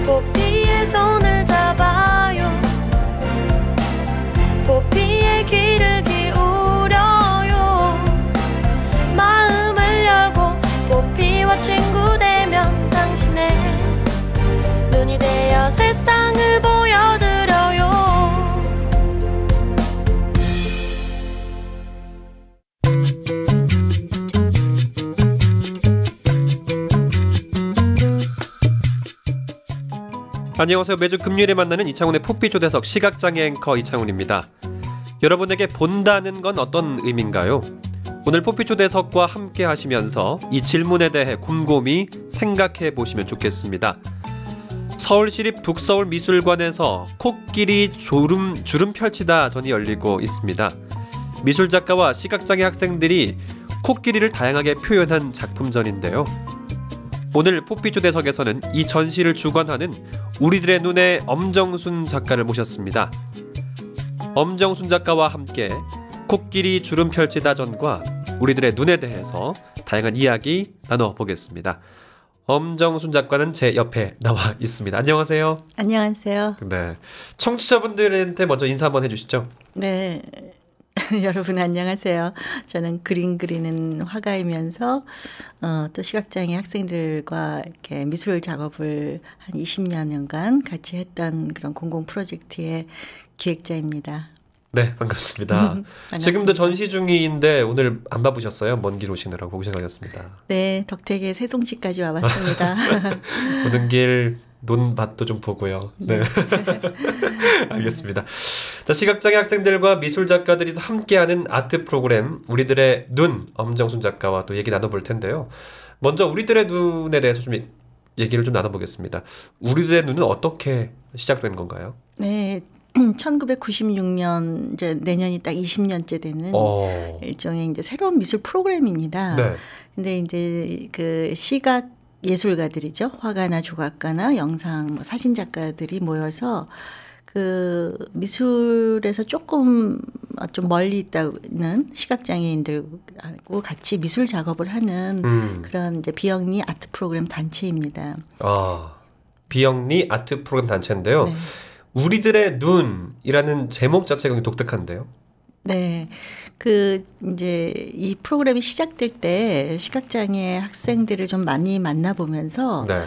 포피의 손을 잡아요. 포피의 귀를 기울여요. 마음을 열고 포피와 친구 되면 당신의 눈이 되어 세상을 보여드려요. 안녕하세요. 매주 금요일에 만나는 이창훈의 포피 초대석 시각장애 앵커 이창훈입니다. 여러분에게 본다는 건 어떤 의미인가요? 오늘 포피 초대석과 함께 하시면서 이 질문에 대해 곰곰이 생각해 보시면 좋겠습니다. 서울시립 북서울미술관에서 코끼리 주름 펼치다 전이 열리고 있습니다. 미술작가와 시각장애 학생들이 코끼리를 다양하게 표현한 작품전인데요. 오늘 포피 초대석에서는 이 전시를 주관하는 우리들의 눈의 엄정순 작가를 모셨습니다. 엄정순 작가와 함께 코끼리 주름 펼치다 전과 우리들의 눈에 대해서 다양한 이야기 나눠보겠습니다. 엄정순 작가는 제 옆에 나와 있습니다. 안녕하세요. 안녕하세요. 네, 청취자분들한테 먼저 인사 한번 해주시죠. 네, 여러분 안녕하세요. 저는 그림 그리는 화가이면서 또 시각장애 학생들과 이렇게 미술 작업을 한 20년간 같이 했던 그런 공공 프로젝트의 기획자입니다. 네, 반갑습니다. 지금도 전시 중인데 오늘 안 바쁘셨어요? 먼 길 오시느라고 고생하셨습니다. 네, 덕택의 세송시까지 와봤습니다. 오는 길 논밭도 좀 보고요. 네. 알겠습니다. 자, 시각장애 학생들과 미술 작가들이 함께하는 아트 프로그램 우리들의 눈, 엄정순 작가와 또 얘기 나눠볼 텐데요. 먼저 우리들의 눈에 대해서 좀 얘기를 좀 나눠보겠습니다. 우리들의 눈은 어떻게 시작된 건가요? 네. 1996년 이제 내년이 딱 20년째 되는 일종의 이제 새로운 미술 프로그램입니다. 네. 근데 이제 그 시각 예술가들이죠. 화가나 조각가나 영상, 사진 작가들이 모여서 그 미술에서 조금 좀 멀리 있다는 시각장애인들하고 같이 미술 작업을 하는 그런 이제 비영리 아트 프로그램 단체입니다. 아, 비영리 아트 프로그램 단체인데요. 네. 우리들의 눈이라는 제목 자체가 굉장히 독특한데요. 네. 그 이제 이 프로그램이 시작될 때 시각장애 학생들을 좀 많이 만나보면서 네.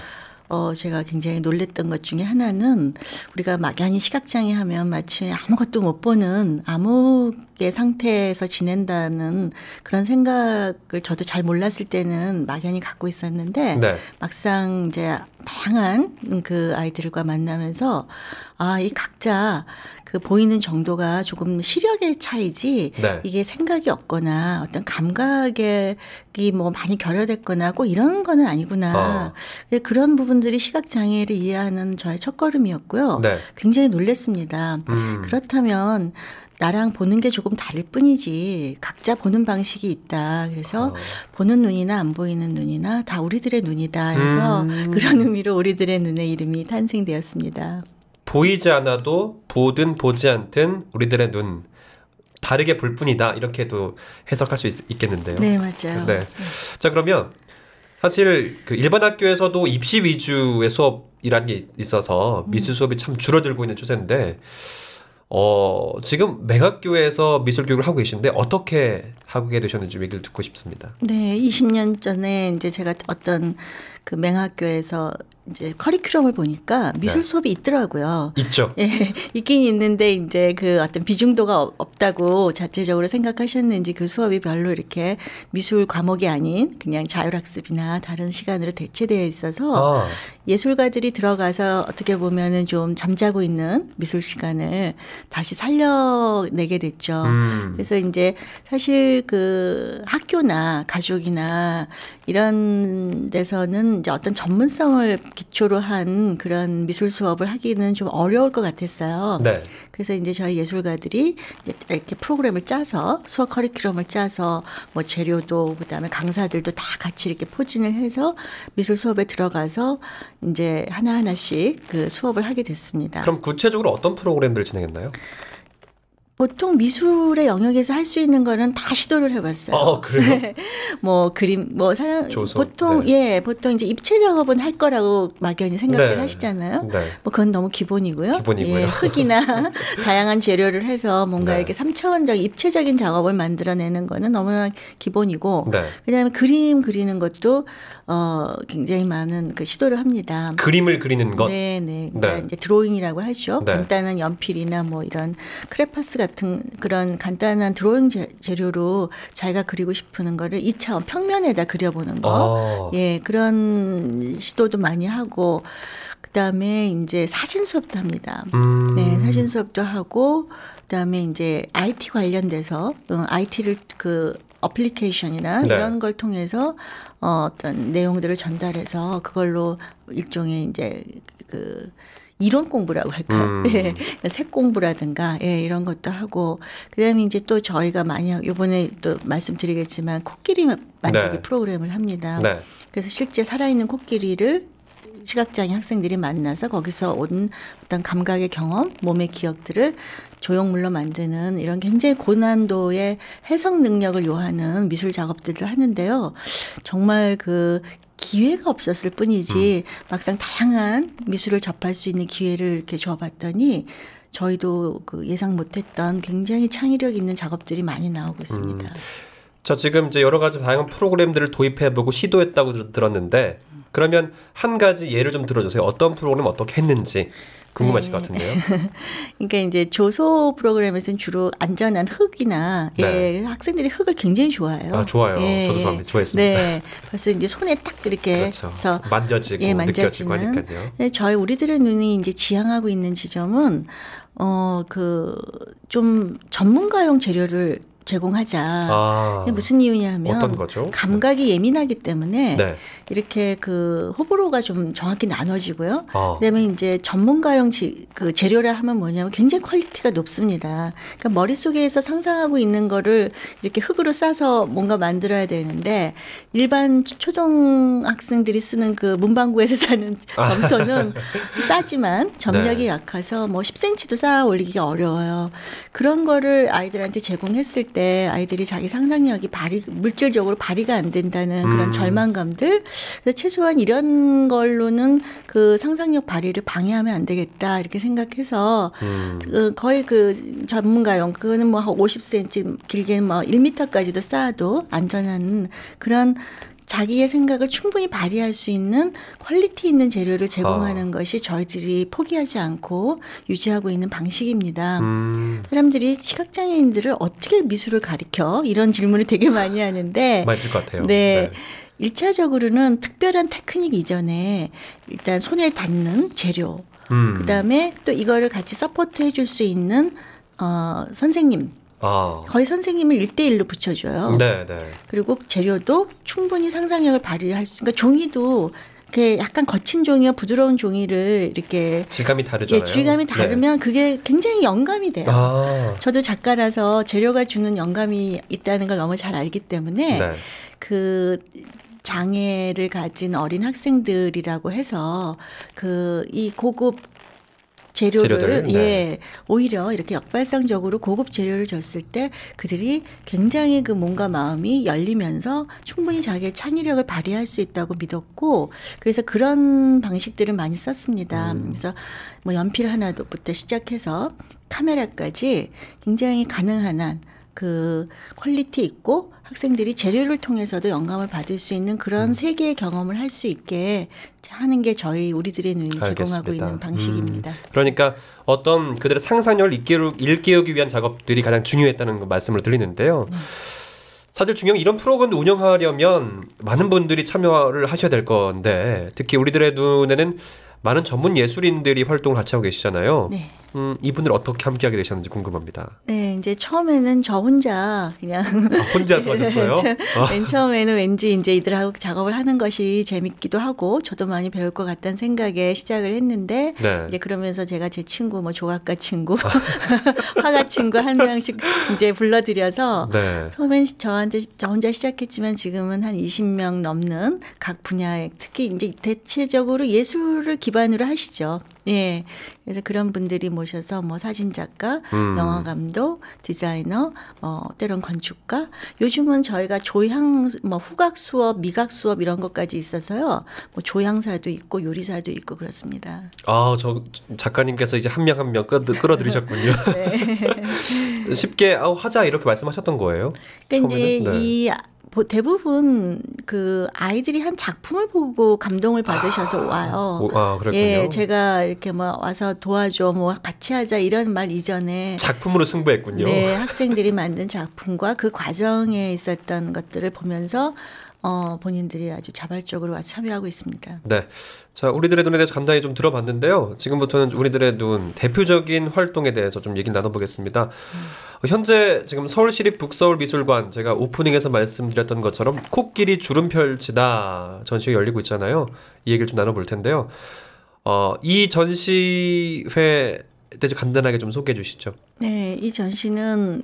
제가 굉장히 놀랬던 것 중에 하나는 우리가 막연히 시각장애 하면 마치 아무것도 못 보는 암흑의 상태에서 지낸다는 그런 생각을 저도 잘 몰랐을 때는 막연히 갖고 있었는데 네. 막상 이제 다양한 그 아이들과 만나면서 이 각자 그 보이는 정도가 조금 시력의 차이지 네. 이게 생각이 없거나 어떤 감각이 뭐 많이 결여됐거나 꼭 이런 거는 아니구나. 그런 부분들이 시각장애를 이해하는 저의 첫걸음이었고요. 네. 굉장히 놀랐습니다. 그렇다면 나랑 보는 게 조금 다를 뿐이지 각자 보는 방식이 있다. 그래서 보는 눈이나 안 보이는 눈이나 다 우리들의 눈이다 해서 그런 의미로 우리들의 눈의 이름이 탄생되었습니다. 보이지 않아도 보든 보지 않든 우리들의 눈 다르게 볼 뿐이다 이렇게도 해석할 수 있겠는데요. 네, 맞아요. 네. 자, 그러면 사실 그 일반 학교에서도 입시 위주의 수업이라는 게 있어서 미술 수업이 참 줄어들고 있는 추세인데 지금 맹학교에서 미술 교육을 하고 계신데 어떻게 하게 되셨는지 얘기를 듣고 싶습니다. 네, 20년 전에 이제 제가 어떤 그 맹학교에서 이제 커리큘럼을 보니까 미술 수업이 있더라고요. 있죠. 예, 있긴 있는데 이제 그 어떤 비중도가 없다고 자체적으로 생각하셨는지 그 수업이 별로 이렇게 미술 과목이 아닌 그냥 자율학습이나 다른 시간으로 대체되어 있어서 예술가들이 들어가서 어떻게 보면은 좀 잠자고 있는 미술 시간을 다시 살려내게 됐죠. 그래서 이제 사실 그 학교나 가족이나 이런 데서는 이제 어떤 전문성을 기초로 한 그런 미술 수업을 하기는 좀 어려울 것 같았어요. 네. 그래서 이제 저희 예술가들이 이렇게 프로그램을 짜서 수업 커리큘럼을 짜서 뭐 재료도 그다음에 강사들도 다 같이 이렇게 포진을 해서 미술 수업에 들어가서 이제 하나하나씩 그 수업을 하게 됐습니다. 그럼 구체적으로 어떤 프로그램들을 진행했나요? 보통 미술의 영역에서 할 수 있는 거는 다 시도를 해봤어요. 그래요? 뭐 그림, 뭐 사람 조소, 보통 네. 보통 이제 입체 작업은 할 거라고 막연히 생각들 네. 하시잖아요. 네. 뭐 그건 너무 기본이고요. 기본이고요. 예, 흙이나 다양한 재료를 해서 뭔가 네. 이렇게 3차원적 입체적인 작업을 만들어내는 거는 너무나 기본이고, 네. 그다음에 그림 그리는 것도 굉장히 많은 그 시도를 합니다. 그림을 그리는 것. 네네. 네. 그러니까 이제 드로잉이라고 하죠. 네. 간단한 연필이나 뭐 이런 크레파스 같은 그런 간단한 드로잉 재료로 자기가 그리고 싶은 거를 2차원 평면에다 그려보는 거. 예, 그런 시도도 많이 하고, 그다음에 이제 사진 수업도 합니다. 네, 사진 수업도 하고, 그다음에 이제 IT 관련돼서 IT를 그 어플리케이션이나 네. 이런 걸 통해서 어떤 내용들을 전달해서 그걸로 일종의 이제 그 이론 공부라고 할까요? 네. 색 공부라든가 이런 것도 하고, 그다음에 이제 또 저희가 많이 이번에 또 말씀드리겠지만 코끼리 만지기 네. 프로그램을 합니다. 네. 그래서 실제 살아있는 코끼리를 시각장애 학생들이 만나서 거기서 온 어떤 감각의 경험, 몸의 기억들을 조형물로 만드는 이런 굉장히 고난도의 해석 능력을 요하는 미술 작업들을 하는데요. 정말 그 기회가 없었을 뿐이지 막상 다양한 미술을 접할 수 있는 기회를 이렇게 줘봤더니 저희도 그 예상 못했던 굉장히 창의력 있는 작업들이 많이 나오고 있습니다. 자, 지금 이제 여러 가지 다양한 프로그램들을 도입해보고 시도했다고 들었는데, 그러면 한 가지 예를 좀 들어주세요. 어떤 프로그램 어떻게 했는지 궁금하실 것 같은데요. 그러니까 이제 조소 프로그램에서는 주로 안전한 흙이나 네. 학생들이 흙을 굉장히 좋아해요. 좋아요. 저도 좋아했습니다. 네, 벌써 이제 손에 딱 이렇게 그렇죠. 해서 만져지고 느껴지고 하니까요. 저희 우리들의 눈이 이제 지향하고 있는 지점은 그 좀 전문가용 재료를 제공하자. 무슨 이유냐면 어떤 거죠? 감각이 예민하기 때문에 네. 이렇게 그 호불호가 좀 정확히 나눠지고요. 그다음에 이제 전문가용 그 재료라 하면 뭐냐면 굉장히 퀄리티가 높습니다. 그러니까 머릿속에서 상상하고 있는 거를 이렇게 흙으로 싸서 뭔가 만들어야 되는데 일반 초등학생들이 쓰는 그 문방구에서 사는 점토는 싸지만 점력이 네. 약해서 뭐 10cm도 쌓아 올리기가 어려워요. 그런 거를 아이들한테 제공했을 때 아이들이 자기 상상력이 물질적으로 발휘가 안 된다는 그런 절망감들. 그래서 최소한 이런 걸로는 그 상상력 발휘를 방해하면 안 되겠다 이렇게 생각해서 거의 그 전문가용 그거는 뭐 50cm 길게는 뭐 1m까지도 쌓아도 안전한 그런 자기의 생각을 충분히 발휘할 수 있는 퀄리티 있는 재료를 제공하는 것이 저희들이 포기하지 않고 유지하고 있는 방식입니다. 사람들이 시각장애인들을 어떻게 미술을 가르쳐? 이런 질문을 되게 많이 하는데 많이 들 것 같아요. 네. 1차적으로는 특별한 테크닉 이전에 일단 손에 닿는 재료, 그다음에 또 이거를 같이 서포트 해줄 수 있는 선생님. 거의 선생님을 1대1로 붙여줘요. 네, 네. 그리고 재료도 충분히 상상력을 발휘할 수, 그러니까 종이도 이렇게 약간 거친 종이와 부드러운 종이를 이렇게 질감이 다르잖아요. 질감이 다르면 네. 그게 굉장히 영감이 돼요. 저도 작가라서 재료가 주는 영감이 있다는 걸 너무 잘 알기 때문에 네. 그 장애를 가진 어린 학생들이라고 해서 그 이 고급 재료를 네. 오히려 이렇게 역발상적으로 고급 재료를 줬을 때 그들이 굉장히 그 몸과 마음이 열리면서 충분히 자기의 창의력을 발휘할 수 있다고 믿었고 그래서 그런 방식들을 많이 썼습니다. 그래서 뭐 연필 하나부터 시작해서 카메라까지 굉장히 가능한 한 그 퀄리티 있고 학생들이 재료를 통해서도 영감을 받을 수 있는 그런 세계의 경험을 할 수 있게 하는 게 우리들의 눈이 제공하고 있는 방식입니다. 그러니까 어떤 그들의 상상력을 일깨우기 위한 작업들이 가장 중요했다는 말씀을 드리는데요. 사실 중요한 이런 프로그램을 운영하려면 많은 분들이 참여를 하셔야 될 건데 특히 우리들의 눈에는 많은 전문 예술인들이 활동을 같이 하고 계시잖아요. 네. 이분들 어떻게 함께하게 되셨는지 궁금합니다. 네, 이제 처음에는 저 혼자 그냥 혼자서 하셨어요? 맨 처음에는 왠지 이제 이들하고 작업을 하는 것이 재밌기도 하고 저도 많이 배울 것 같다는 생각에 시작을 했는데 네. 이제 그러면서 제가 제 친구 뭐 조각가 친구, 화가 친구 한 명씩 이제 불러들여서 네. 처음엔 저 혼자 시작했지만 지금은 한 20명 넘는 각 분야에 특히 이제 대체적으로 예술을 기반으로 하시죠. 예. 그래서 그런 분들이 모셔서 뭐 사진 작가, 영화 감독, 디자이너, 때론 건축가. 요즘은 저희가 조향, 뭐 후각 수업, 미각 수업 이런 것까지 있어서요. 뭐 조향사도 있고 요리사도 있고 그렇습니다. 아, 저 작가님께서 이제 한 명 한 명 끌어들이셨군요. 네. 쉽게 하자 이렇게 말씀하셨던 거예요? 그러니까 이제 이 대부분 그 아이들이 한 작품을 보고 감동을 받으셔서 와요. 그렇군요. 예, 제가 이렇게 뭐 와서 도와줘, 뭐 같이 하자 이런 말 이전에 작품으로 승부했군요. 네, 학생들이 만든 작품과 그 과정에 있었던 것들을 보면서 본인들이 아주 자발적으로 와서 참여하고 있습니다. 네. 자, 우리들의 눈에 대해서 간단히 좀 들어봤는데요. 지금부터는 우리들의 눈 대표적인 활동에 대해서 좀 얘기 나눠보겠습니다. 현재 지금 서울시립 북서울미술관 제가 오프닝에서 말씀드렸던 것처럼 코끼리 주름 펼치다 전시회 열리고 있잖아요. 이 얘기를 좀 나눠볼 텐데요. 이 전시회 대해서 간단하게 좀 소개해 주시죠. 네, 이 전시는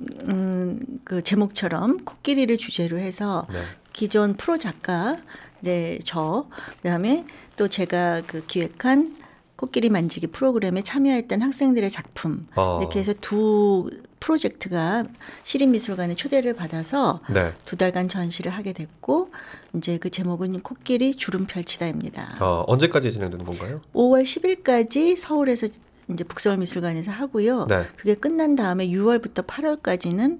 그 제목처럼 코끼리를 주제로 해서 네. 기존 프로 작가, 네, 그다음에 또 제가 그 기획한 코끼리 만지기 프로그램에 참여했던 학생들의 작품 이렇게 해서 두 프로젝트가 시립미술관에 초대를 받아서 네. 2달간 전시를 하게 됐고 이제 그 제목은 코끼리 주름 펼치다입니다. 언제까지 진행되는 건가요? 5월 10일까지 서울에서 이제 북서울미술관에서 하고요. 네. 그게 끝난 다음에 6월부터 8월까지는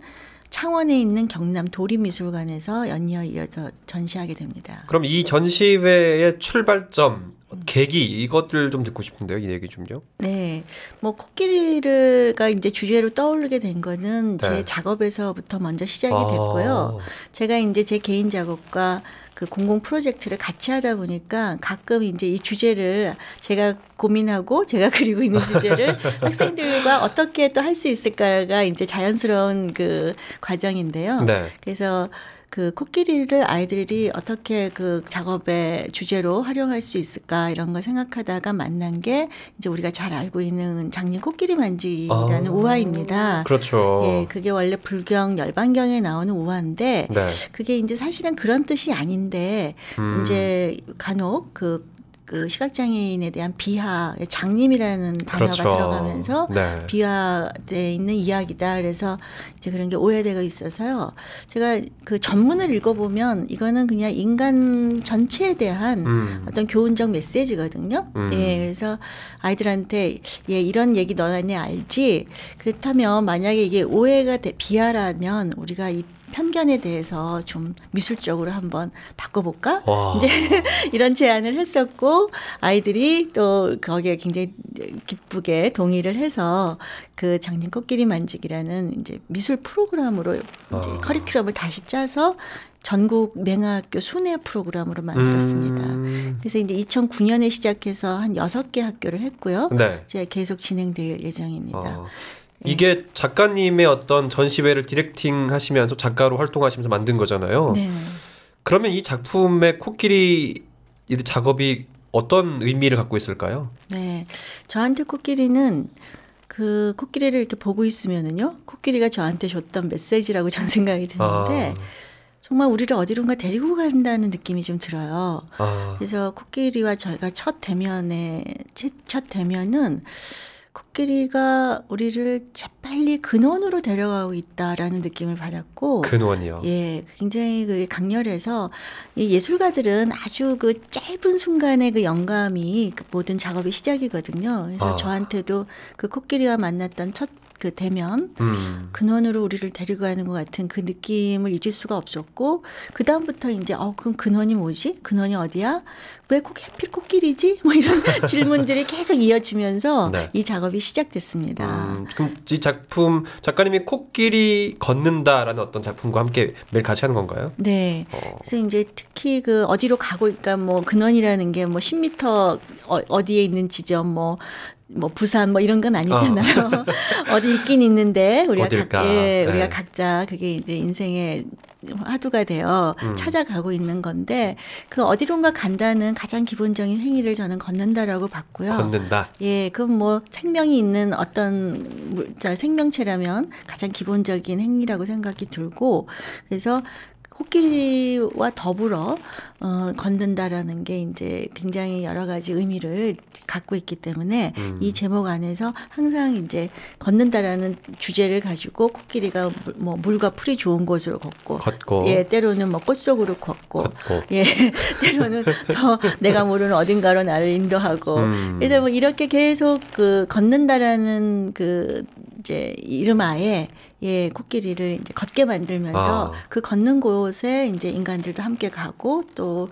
창원에 있는 경남 도립미술관에서 연이어 이어서 전시하게 됩니다. 그럼 이 전시회의 출발점, 계기 이것들 좀 듣고 싶은데요. 이 얘기 좀요. 네, 뭐 코끼리가 이제 주제로 떠오르게 된 거는 제 네. 작업에서부터 먼저 시작이 됐고요. 제가 이제 제 개인 작업과 그 공공 프로젝트를 같이 하다 보니까 가끔 이제 이 주제를 제가 고민하고 제가 그리고 있는 주제를 학생들과 어떻게 또 할 수 있을까가 이제 자연스러운 그 과정인데요. 네. 그래서 그 코끼리를 아이들이 어떻게 그 작업의 주제로 활용할 수 있을까 이런 걸 생각하다가 만난 게 이제 우리가 잘 알고 있는 장님 코끼리 만지기라는 우화입니다. 그렇죠. 예, 그게 원래 불경 열반경에 나오는 우화인데 네. 그게 이제 사실은 그런 뜻이 아닌데 이제 간혹 그 시각장애인에 대한 비하, 장님이라는 단어가 그렇죠. 들어가면서 네. 비하되어 있는 이야기다. 그래서 이제 그런 게 오해되고 있어서요. 제가 그 전문을 읽어보면 이거는 그냥 인간 전체에 대한 어떤 교훈적 메시지거든요. 예, 그래서 아이들한테 이런 얘기 너네 알지? 그렇다면 만약에 이게 오해가 비하라면 우리가 이 편견에 대해서 좀 미술적으로 한번 바꿔볼까? 이제 이런 제안을 했었고 아이들이 또 거기에 굉장히 기쁘게 동의를 해서 그 장님 코끼리 만지기라는 이제 미술 프로그램으로 이제 커리큘럼을 다시 짜서 전국 맹학교 순회 프로그램으로 만들었습니다. 그래서 이제 2009년에 시작해서 한 6개 학교를 했고요. 네. 이제 계속 진행될 예정입니다. 이게 작가님의 어떤 전시회를 디렉팅 하시면서 작가로 활동하시면서 만든 거잖아요. 네. 그러면 이 작품의 코끼리 작업이 어떤 의미를 갖고 있을까요? 네. 저한테 코끼리는 그 코끼리를 이렇게 보고 있으면은요. 코끼리가 저한테 줬던 메시지라고 저는 생각이 드는데 정말 우리를 어디론가 데리고 간다는 느낌이 좀 들어요. 그래서 코끼리와 저희가 첫 대면은 코끼리가 우리를 재빨리 근원으로 데려가고 있다라는 느낌을 받았고 근원이요? 예, 굉장히 그 강렬해서 이 예술가들은 아주 그 짧은 순간의 그 영감이 그 모든 작업의 시작이거든요. 그래서 저한테도 그 코끼리와 만났던 첫 그 대면 근원으로 우리를 데리고 가는 것 같은 그 느낌을 잊을 수가 없었고 그 다음부터 이제 그럼 근원이 뭐지? 근원이 어디야? 왜 꼭 하필 코끼리지? 뭐 이런 질문들이 계속 이어지면서 네. 이 작업이 시작됐습니다. 그럼 이 작품 작가님이 코끼리 걷는다라는 어떤 작품과 함께 매일 같이 하는 건가요? 네. 그래서 이제 특히 그 어디로 가고 그러니까 뭐 근원이라는 게 뭐 10m 어디에 있는 지점 뭐 부산 뭐 이런 건 아니잖아요. 어디 있긴 있는데 우리가 우리가 각자 그게 이제 인생의 화두가 되어 찾아가고 있는 건데 그 어디론가 간다는 가장 기본적인 행위를 저는 걷는다라고 봤고요. 걷는다. 예, 그럼 뭐 생명이 있는 어떤 생명체라면 가장 기본적인 행위라고 생각이 들고 그래서 코끼리와 더불어 걷는다라는 게 이제 굉장히 여러 가지 의미를 갖고 있기 때문에 이 제목 안에서 항상 이제 걷는다라는 주제를 가지고 코끼리가 뭐 물과 풀이 좋은 곳으로 걷고 예, 때로는 뭐 꽃 속으로 걷고 예, 때로는 더 내가 모르는 어딘가로 나를 인도하고 그래서 뭐 이렇게 계속 그 걷는다라는 그 이제 이름하에 예, 코끼리를 이제 걷게 만들면서 그 걷는 곳에 이제 인간들도 함께 가고 또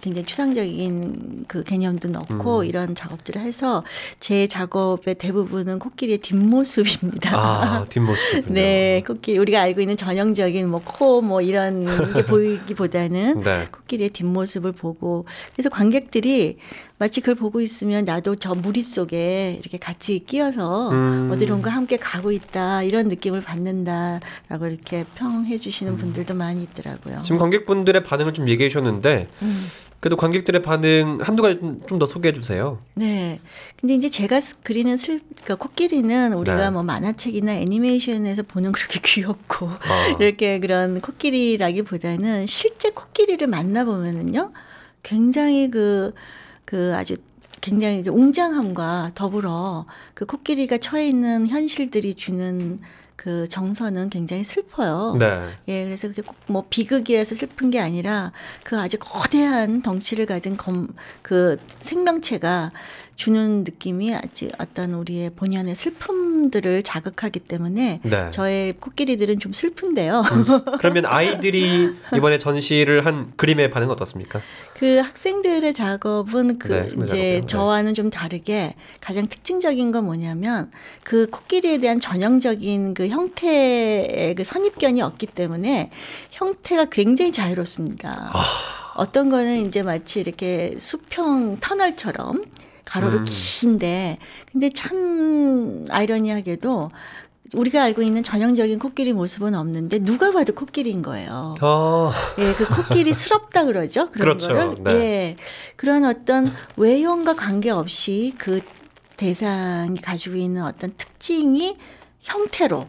굉장히 추상적인 그 개념도 넣고 이런 작업들을 해서 제 작업의 대부분은 코끼리의 뒷모습입니다. 뒷모습이군요. 네, 코끼리 우리가 알고 있는 전형적인 뭐 코 뭐 이런 게 보이기보다는 네. 코끼리의 뒷모습을 보고 그래서 관객들이 마치 그걸 보고 있으면 나도 저 무리 속에 이렇게 같이 끼어서 어디론가 함께 가고 있다 이런 느낌을 받는다라고 이렇게 평해 주시는 분들도 많이 있더라고요. 지금 관객분들의 반응을 좀 얘기해 주셨는데 그래도 관객들의 반응 한두 가지 좀 더 소개해 주세요. 네. 근데 이제 제가 그리는 그러니까 코끼리는 우리가 네. 뭐 만화책이나 애니메이션에서 보는 그렇게 귀엽고 이렇게 그런 코끼리라기보다는 실제 코끼리를 만나보면은요 굉장히 그 아주 굉장히 웅장함과 더불어 그 코끼리가 처해 있는 현실들이 주는 그 정서는 굉장히 슬퍼요. 네. 예, 그래서 그게 꼭 뭐 비극이라서 슬픈 게 아니라 그 아주 거대한 덩치를 가진 그 생명체가 주는 느낌이 아주 어떤 우리의 본연의 슬픔들을 자극하기 때문에 네. 저의 코끼리들은 좀 슬픈데요. 그러면 아이들이 이번에 전시를 한 그림의 반응은 어떻습니까? 그 학생들의 작업은 그 네, 이제 저와는 좀 다르게 가장 특징적인 건 뭐냐면 그 코끼리에 대한 전형적인 그 형태의 그 선입견이 없기 때문에 형태가 굉장히 자유롭습니다. 어떤 거는 이제 마치 이렇게 수평 터널처럼 가로로 긴데 근데 참 아이러니하게도 우리가 알고 있는 전형적인 코끼리 모습은 없는데 누가 봐도 코끼리인 거예요. 예, 그 코끼리스럽다 그러죠. 그런 그렇죠. 거를. 네. 예, 그런 어떤 외형과 관계없이 그 대상이 가지고 있는 어떤 특징이 형태로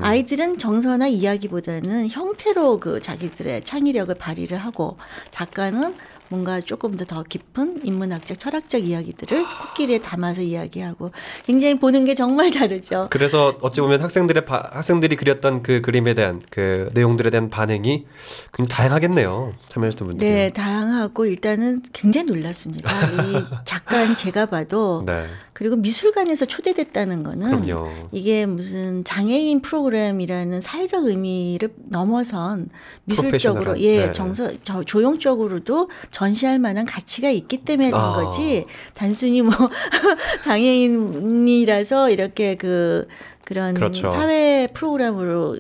아이들은 정서나 이야기보다는 형태로 그 자기들의 창의력을 발휘를 하고 작가는 뭔가 조금 더 깊은 인문학적, 철학적 이야기들을 코끼리에 담아서 이야기하고 굉장히 보는 게 정말 다르죠. 그래서 어찌 보면 학생들이 그렸던 그 그림에 대한 그 내용들에 대한 반응이 굉장히 다양하겠네요. 참여하셨던 분들이. 네, 다양하고 일단은 굉장히 놀랐습니다. 이 작가는 제가 봐도 네. 그리고 미술관에서 초대됐다는 거는 그럼요. 이게 무슨 장애인 프로그램이라는 사회적 의미를 넘어선 미술적으로 예, 네. 조형적으로도 전시할 만한 가치가 있기 때문에 된 거지 단순히 뭐 장애인이라서 이렇게 그런 그렇죠. 사회 프로그램으로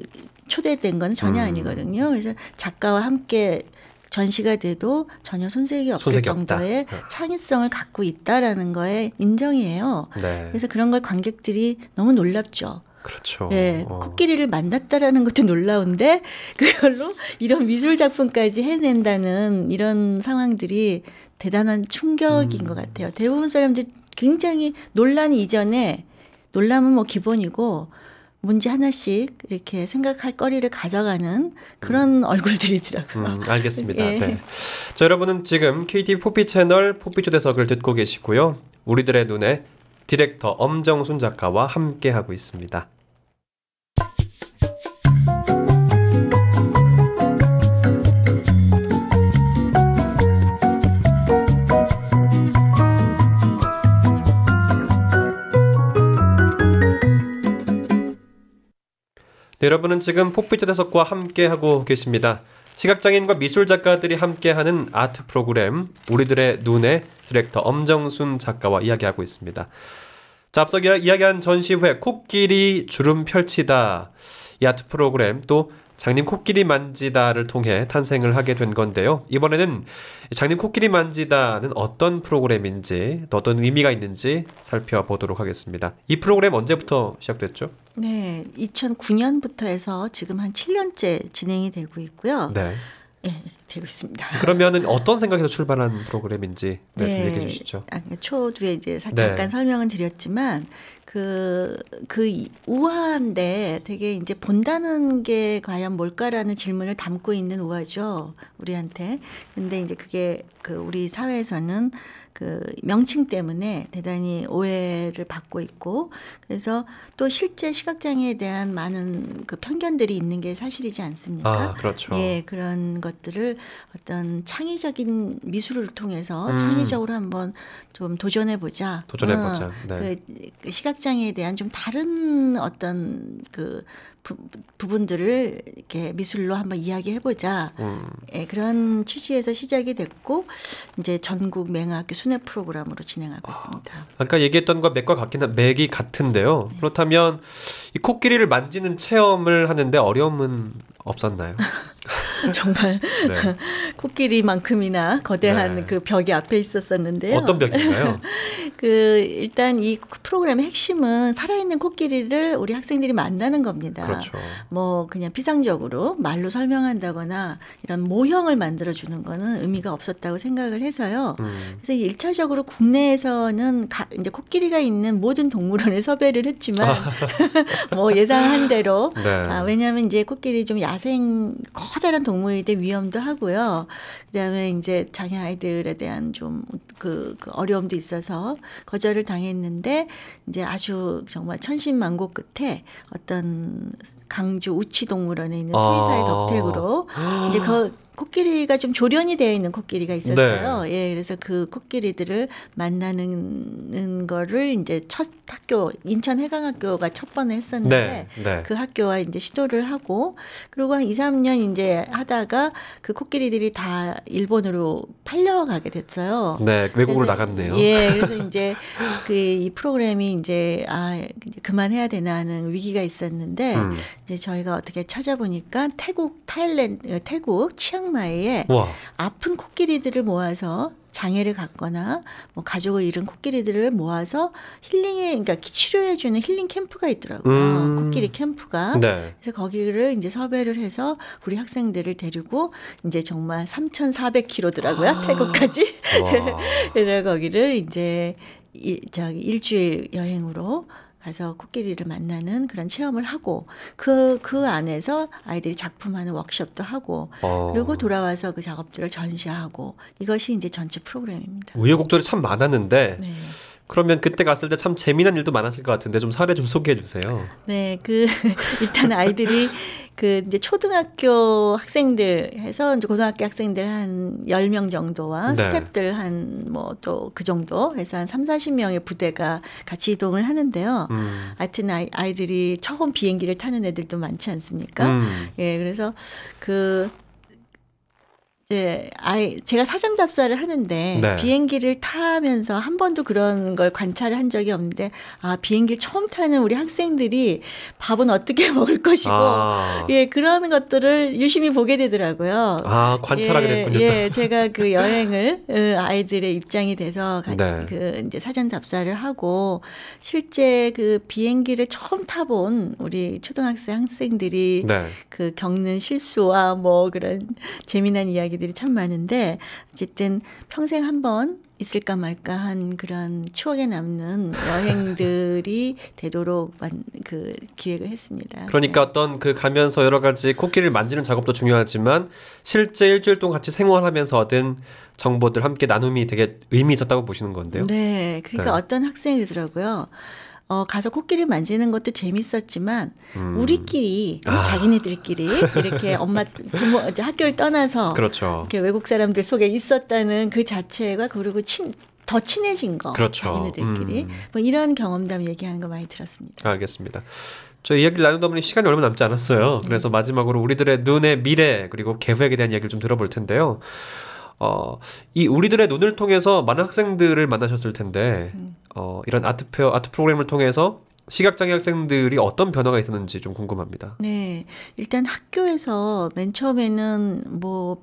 초대된 건 전혀 아니거든요. 그래서 작가와 함께 전시가 돼도 전혀 손색이 없을 정도의 창의성을 갖고 있다라는 거에 인정이에요. 네. 그래서 그런 걸 관객들이 너무 놀랍죠. 그렇죠. 네, 코끼리를 만났다라는 것도 놀라운데 그걸로 이런 미술 작품까지 해낸다는 이런 상황들이 대단한 충격인 것 같아요. 대부분 사람들 굉장히 논란 이전에 논란은 뭐 기본이고 문제 하나씩 이렇게 생각할 거리를 가져가는 그런 얼굴들이더라고요. 알겠습니다. 예. 네. 자, 여러분은 지금 KTV 포피 채널 포피 초대석을 듣고 계시고요. 우리들의 눈에 디렉터 엄정순 작가와 함께하고 있습니다. 네, 여러분은 지금 포피 초대석과 함께하고 계십니다. 시각장애인과 미술작가들이 함께하는 아트 프로그램 우리들의 눈에 디렉터 엄정순 작가와 이야기하고 있습니다. 자, 앞서 이야기한 전시 후에 코끼리 주름 펼치다 이 아트 프로그램 또 장님 코끼리 만지다를 통해 탄생을 하게 된 건데요. 이번에는 장님 코끼리 만지다는 어떤 프로그램인지 또 어떤 의미가 있는지 살펴보도록 하겠습니다. 이 프로그램 언제부터 시작됐죠? 네, 2009년부터 해서 지금 한 7년째 진행이 되고 있고요. 네. 네, 되고 있습니다. 그러면은 어떤 생각에서 출발한 프로그램인지 좀 얘기해 주시죠. 초두에 이제 잠깐 설명은 드렸지만 그 우화인데 되게 이제 본다는 게 과연 뭘까라는 질문을 담고 있는 우화죠, 우리한테. 근데 이제 그게 그 우리 사회에서는 그 명칭 때문에 대단히 오해를 받고 있고, 그래서 또 실제 시각장애에 대한 많은 그 편견들이 있는 게 사실이지 않습니까? 그렇죠. 예, 그런 것들을 어떤 창의적인 미술을 통해서 창의적으로 한번 좀 도전해보자. 네. 그 시각장애에 대한 좀 다른 어떤 그 부분들을 이렇게 미술로 한번 이야기해보자. 예, 그런 취지에서 시작이 됐고 이제 전국 맹아학교 순회 프로그램으로 진행하고 있습니다. 아까 얘기했던 거 맥이 같은데요. 네. 그렇다면 이 코끼리를 만지는 체험을 하는데 어려움은 없었나요? 정말 네. 코끼리만큼이나 거대한 그 벽이 앞에 있었었는데요. 어떤 벽인가요? 일단 이 프로그램의 핵심은 살아있는 코끼리를 우리 학생들이 만나는 겁니다. 그렇죠. 뭐 그냥 피상적으로 말로 설명한다거나 이런 모형을 만들어주는 거는 의미가 없었다고 생각을 해서요. 그래서 1차적으로 국내에서는 이제 코끼리가 있는 모든 동물원을 섭외를 했지만 뭐 예상한 대로 왜냐하면 이제 코끼리 좀 커다란 동물인데 위험도 하고요. 그다음에 이제 장애 아이들에 대한 좀 그 어려움도 있어서 거절을 당했는데 이제 아주 정말 천신만고 끝에 어떤 강주 우치동물원에 있는 수의사의 덕택으로 이제 코끼리가 좀 조련이 되어 있는 코끼리가 있었어요. 네. 예, 그래서 그 코끼리들을 만나는 거를 이제 첫 학교 인천 해강학교가 첫 번에 했었는데 그 학교와 이제 시도를 하고 그리고 한 2, 3년 이제 하다가 그 코끼리들이 다 일본으로 팔려가게 됐어요. 네, 외국으로 나갔네요. 예, 그래서 이제 이 프로그램이 이제 그만해야 되나 하는 위기가 있었는데 이제 저희가 어떻게 찾아보니까 태국 치앙마이에 아픈 코끼리들을 모아서 장애를 갖거나 뭐 가족을 잃은 코끼리들을 모아서 그러니까 치료해주는 힐링 캠프가 있더라고요. 코끼리 캠프가. 네. 그래서 거기를 이제 섭외를 해서 우리 학생들을 데리고 이제 정말 3,400km더라고요. 태국까지. 그래서 거기를 이제 일주일 여행으로 가서 코끼리를 만나는 그런 체험을 하고 그 안에서 아이들이 작품하는 워크숍도 하고 그리고 돌아와서 그 작업들을 전시하고 이것이 이제 전체 프로그램입니다. 우여곡절이 참 많았는데 그러면 그때 갔을 때 참 재미난 일도 많았을 것 같은데 좀 사례 좀 소개해 주세요. 네, 일단 아이들이 이제 초등학교 학생들 해서 이제 고등학교 학생들 한 10명 정도와 스태프들 한 뭐 또 그 정도 해서 한 30-40명의 부대가 같이 이동을 하는데요. 하여튼 아이들이 처음 비행기를 타는 애들도 많지 않습니까? 예, 그래서 제가 사전 답사를 하는데 비행기를 타면서 한 번도 그런 걸 관찰을 한 적이 없는데 비행기를 처음 타는 우리 학생들이 밥은 어떻게 먹을 것이고 예, 그런 것들을 유심히 보게 되더라고요. 관찰하게 됐군요. 예, 제가 그 여행을 아이들의 입장이 돼서 이제 사전 답사를 하고 실제 그 비행기를 처음 타본 우리 학생들이 그 겪는 실수와 뭐 그런 재미난 이야기들이 참 많은데 어쨌든 평생 한번 있을까 말까 한 그런 추억에 남는 여행들이 되도록 기획을 했습니다. 그러니까 어떤 가면서 여러 가지 코끼리를 만지는 작업도 중요하지만 실제 일주일 동안 같이 생활하면서 얻은 정보들 함께 나눔이 되게 의미 있었다고 보시는 건데요. 네, 그러니까 어떤 학생이 그러더라고요. 가서 코끼리 만지는 것도 재밌었지만 우리끼리 자기네들끼리 이렇게 부모 이제 학교를 떠나서 이렇게 외국 사람들 속에 있었다는 그 자체가 그리고 더 친해진 거 자기네들끼리 뭐 이런 경험담 얘기하는 거 많이 들었습니다. 알겠습니다. 저 이야기를 나누다 보니 시간이 얼마 남지 않았어요. 그래서 마지막으로 우리들의 눈의 미래 그리고 계획에 대한 이야기를 좀 들어볼 텐데요. 이 우리들의 눈을 통해서 많은 학생들을 만나셨을 텐데 이런 아트 프로그램을 통해서 시각장애 학생들이 어떤 변화가 있었는지 좀 궁금합니다. 네, 일단 학교에서 맨 처음에는 뭐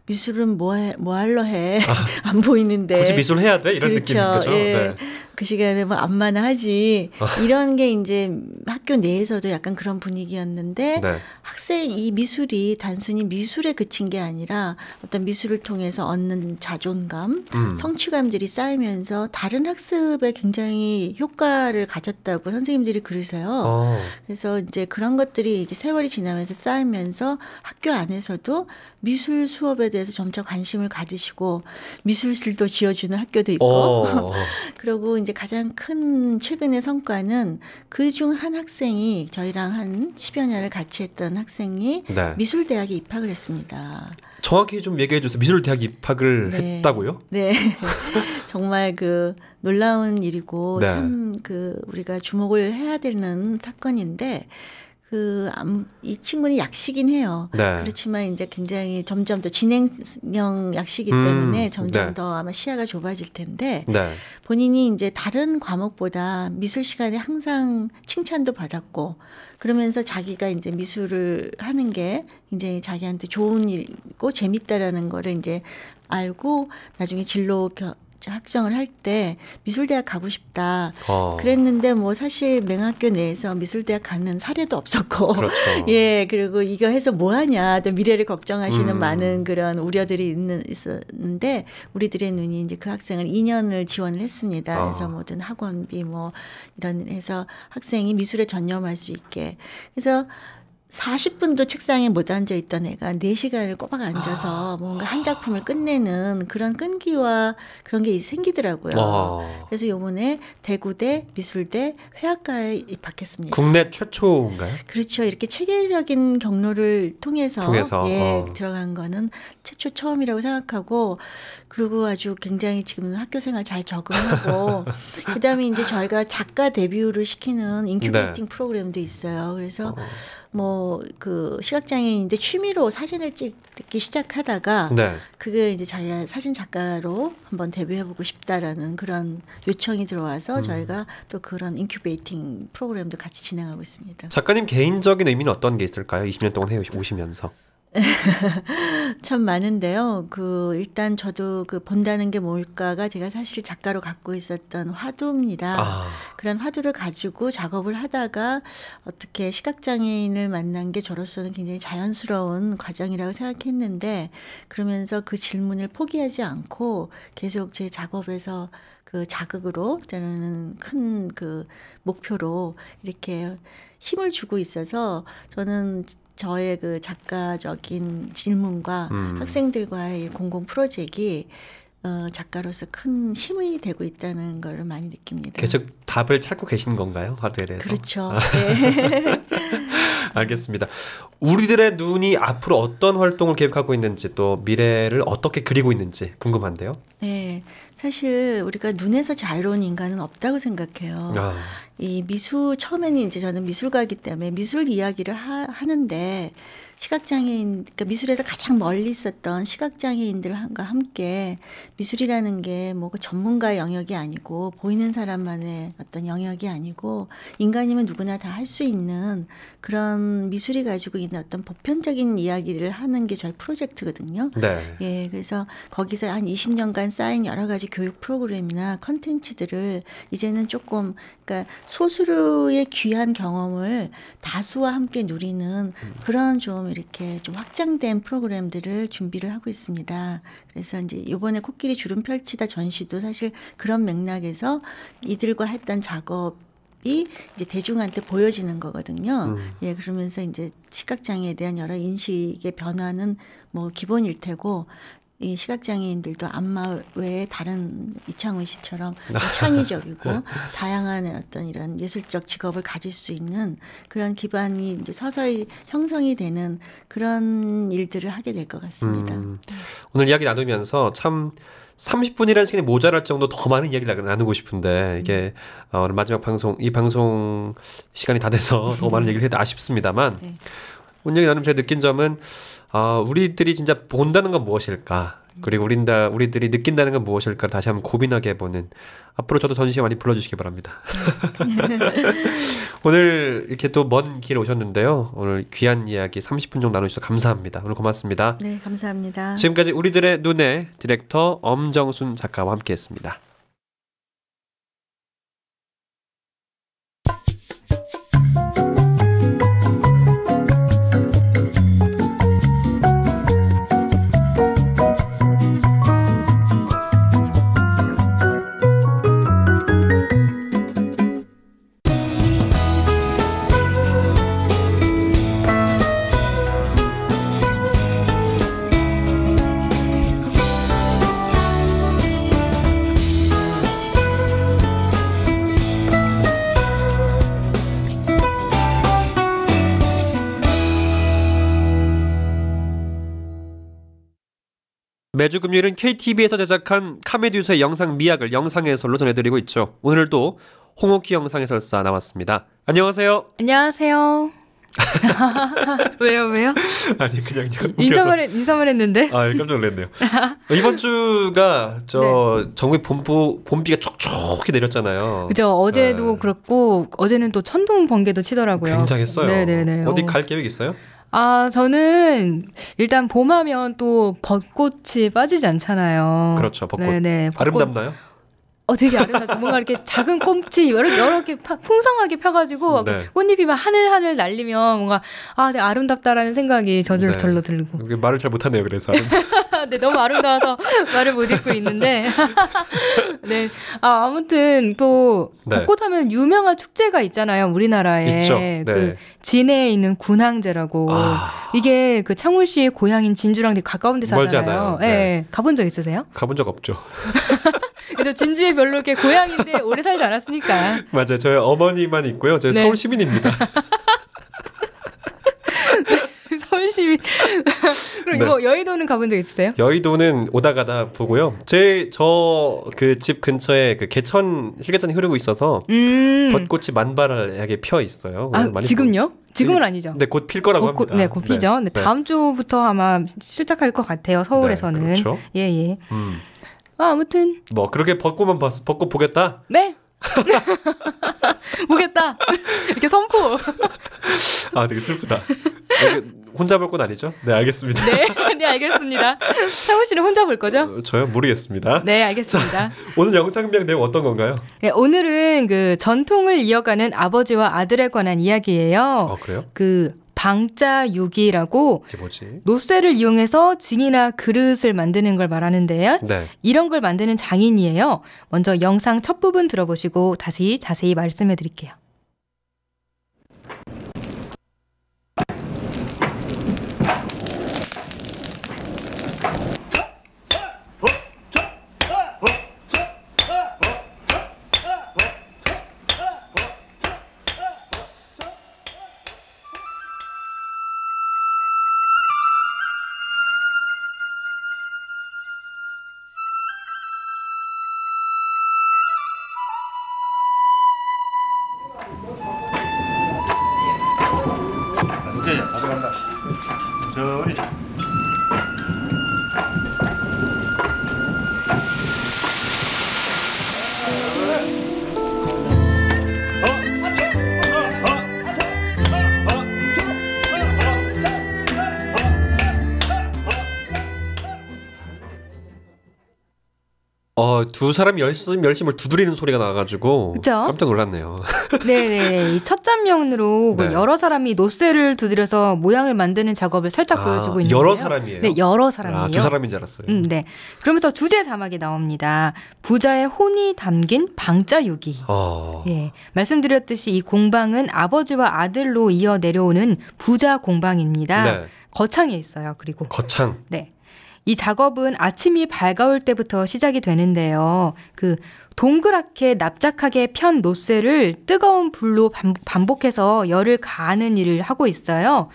미술은 뭐 하러 해? 안 보이는데 굳이 미술 해야 돼? 이런 그렇죠. 느낌인 거죠. 예. 그 시간에 뭐 암만 하지 이런 게 이제 학교 내에서도 약간 그런 분위기였는데 네. 학생 이 미술이 단순히 미술에 그친 게 아니라 어떤 미술을 통해서 얻는 자존감, 성취감들이 쌓이면서 다른 학습에 굉장히 효과를 가졌다고 선생님들이 그러세요. 그래서 이제 그런 것들이 이렇게 세월이 지나면서 쌓이면서 학교 안에서도 미술 수업에 대해서 점차 관심을 가지시고 미술실도 지어주는 학교도 있고 그리고 이제 가장 큰 최근의 성과는 그중 한 학생이 저희랑 한 10여 년을 같이 했던 학생이 네. 미술대학에 입학을 했습니다. 정확히 좀 얘기해 주세요. 미술대학 입학을 네. 했다고요? 네. 정말 그 놀라운 일이고 네. 참 그 우리가 주목을 해야 되는 사건인데 이 친구는 약시긴 해요. 네. 그렇지만 이제 굉장히 점점 더 진행형 약시기 때문에 점점 네. 더 아마 시야가 좁아질 텐데 네. 본인이 이제 다른 과목보다 미술 시간에 항상 칭찬도 받았고 그러면서 자기가 이제 미술을 하는 게 굉장히 자기한테 좋은 일이고 재밌다라는 거를 이제 알고 나중에 진로 학정을 할 때 미술대학 가고 싶다 그랬는데 뭐 사실 맹학교 내에서 미술대학 가는 사례도 없었고 그렇죠. 예 그리고 이거 해서 뭐하냐 또 미래를 걱정하시는 많은 그런 우려들이 있었는데 우리들의 눈이 이제 그 학생을 2년을 지원을 했습니다. 그래서 모든 학원비 뭐 이런 해서 학생이 미술에 전념할 수 있게 그래서 40분도 책상에 못 앉아 있던 애가 4시간을 꼬박 앉아서 뭔가 한 작품을 끝내는 그런 끈기와 그런 게 생기더라고요. 그래서 요번에 대구대 미술대 회화과에 입학했습니다. 국내 최초인가요? 그렇죠. 이렇게 체계적인 경로를 통해서 예, 들어간 거는 최초 처음이라고 생각하고 그리고 아주 굉장히 지금 학교 생활 잘 적응하고 그다음에 이제 저희가 작가 데뷔를 시키는 인큐베이팅 네. 프로그램도 있어요. 그래서 뭐 그 시각장애인인데 취미로 사진을 찍기 시작하다가 네. 그게 이제 자기가 사진 작가로 한번 데뷔해보고 싶다라는 그런 요청이 들어와서 저희가 또 그런 인큐베이팅 프로그램도 같이 진행하고 있습니다. 작가님 개인적인 의미는 어떤 게 있을까요? 20년 동안 해오시면서. 참 많은데요. 일단 저도 본다는 게 뭘까가 제가 사실 작가로 갖고 있었던 화두입니다. 그런 화두를 가지고 작업을 하다가 어떻게 시각장애인을 만난 게 저로서는 굉장히 자연스러운 과정이라고 생각했는데 그러면서 그 질문을 포기하지 않고 계속 제 작업에서 그 자극으로 저는 큰 목표로 이렇게 힘을 주고 있어서 저는 저의 그 작가적인 질문과 학생들과의 공공 프로젝트가 작가로서 큰 힘이 되고 있다는 걸 많이 느낍니다. 계속 답을 찾고 계신 건가요? 화두에 대해서? 그렇죠. 네. 알겠습니다. 우리들의 눈이 앞으로 어떤 활동을 계획하고 있는지 또 미래를 어떻게 그리고 있는지 궁금한데요. 네. 사실 우리가 눈에서 자유로운 인간은 없다고 생각해요. 이 처음에는 이제 저는 미술가이기 때문에 미술 이야기를 하는데 시각장애인, 그러니까 미술에서 가장 멀리 있었던 시각장애인들과 함께 미술이라는 게 뭐 전문가의 영역이 아니고 보이는 사람만의 어떤 영역이 아니고 인간이면 누구나 다 할 수 있는 그런 미술이 가지고 있는 어떤 보편적인 이야기를 하는 게 저희 프로젝트거든요. 네. 예, 그래서 거기서 한 20년간 쌓인 여러 가지 교육 프로그램이나 컨텐츠들을 이제는 조금 그러니까 소수의 귀한 경험을 다수와 함께 누리는 그런 좀 이렇게 좀 확장된 프로그램들을 준비를 하고 있습니다. 그래서 이제 이번에 코끼리 주름 펼치다 전시도 사실 그런 맥락에서 이들과 했던 작업이 이제 대중한테 보여지는 거거든요. 예, 그러면서 이제 시각장애에 대한 여러 인식의 변화는 뭐 기본일 테고 이 시각장애인들도 안마 외에 다른 이창훈 씨처럼 창의적이고 다양한 어떤 이런 예술적 직업을 가질 수 있는 그런 기반이 이제 서서히 형성이 되는 그런 일들을 하게 될 것 같습니다. 오늘 이야기 나누면서 참 30분이라는 시간이 모자랄 정도 더 많은 이야기를 나누고 싶은데 이게 마지막 이 방송 시간이 다 돼서 더 많은 얘기를 해도 아쉽습니다만 네. 오늘 얘기 나누면서 제가 느낀 점은 우리들이 진짜 본다는 건 무엇일까? 그리고 우리들이 느낀다는 건 무엇일까? 다시 한번 고민하게 해보는 앞으로 저도 전시회 많이 불러주시기 바랍니다. 오늘 이렇게 또 먼 길 오셨는데요. 오늘 귀한 이야기 30분 정도 나누셔서 감사합니다. 오늘 고맙습니다. 네, 감사합니다. 지금까지 우리들의 눈의 디렉터 엄정순 작가와 함께했습니다. 매주 금요일은 KTV에서 제작한 카메듀스의 영상 미학을 영상 해설로 전해드리고 있죠. 오늘도 홍옥희 영상 해설사 나왔습니다. 안녕하세요. 안녕하세요. 왜요? 아니 그냥 인사만 했는데. 아 깜짝 놀랐네요. 이번 주가 네. 전국에 봄비가 촉촉히 내렸잖아요. 그죠. 어제도 네. 그렇고 어제는 또 천둥 번개도 치더라고요. 굉장했어요. 네네네. 어디 갈 계획 있어요? 저는 일단 봄하면 또 벚꽃이 빠지지 않잖아요. 그렇죠. 벚꽃. 네네. 아름답나요? 되게 아름답죠. 뭔가 이렇게 작은 꽃이 여러 개 풍성하게 펴가지고 네. 꽃잎이 막 하늘 날리면 뭔가 되게 아름답다라는 생각이 저절로 들고. 말을 잘 못하네요. 그래서. 네, 너무 아름다워서 말을 못 잇고 있는데. 네. 아무튼 또 벚꽃하면 유명한 축제가 있잖아요. 우리나라에. 있죠. 네. 그 진해에 있는 군항제라고. 이게 그 창원시의 고향인 진주랑 되게 가까운 데 사잖아요. 네. 네. 가본 적 있으세요? 가본 적 없죠. 그래서 진주에 별로 이렇게 고향인데 오래 살지 않았으니까. 맞아요. 저희 어머니만 있고요. 저희 서울 시민입니다. 네, 서울 시민. 그럼 이거 여의도는 가본 적 있으세요? 여의도는 오다 가다 보고요. 저 그 집 근처에 그 hir계천이 흐르고 있어서 벚꽃이 만발하게 펴 있어요. 많이 지금요? 지금은 아니죠. 네, 곧 필 거라고 합니다. 네, 곧 피죠. 네. 다음 주부터 아마 시작할 것 같아요. 서울에서는. 네, 그렇죠. 예. 아무튼 그렇게 벚꽃 보겠다? 네. 보겠다. 이렇게 선포. 되게 슬프다. 혼자 볼 건 아니죠? 네, 알겠습니다. 네, 알겠습니다. 창훈 씨는 혼자 볼 거죠? 저요? 모르겠습니다. 네, 알겠습니다. 자, 오늘 영상미학 내용 어떤 건가요? 네, 오늘은 그 전통을 이어가는 아버지와 아들에 관한 이야기예요. 그래요? 그 방자유기라고 그게 뭐지? 노쇠를 이용해서 진이나 그릇을 만드는 걸 말하는데요. 네. 이런 걸 만드는 장인이에요. 먼저 영상 첫 부분 들어보시고 다시 자세히 말씀해 드릴게요. 이제 가져간다. 천천히. 두 사람이 열심을 두드리는 소리가 나가지고 그쵸? 깜짝 놀랐네요. 네네. 이 첫 장면으로 네. 여러 사람이 노쇠를 두드려서 모양을 만드는 작업을 살짝 보여주고 있는데요. 여러 사람이에요? 네, 여러 사람이에요. 두 사람인 줄 알았어요. 네. 그러면서 주제 자막이 나옵니다. 부자의 혼이 담긴 방자유기. 예. 말씀드렸듯이 이 공방은 아버지와 아들로 이어 내려오는 부자 공방입니다. 네. 거창에 있어요. 그리고 거창. 네. 이 작업은 아침이 밝아올 때부터 시작이 되는데요. 그 동그랗게 납작하게 편 노쇠를 뜨거운 불로 반복해서 열을 가하는 일을 하고 있어요.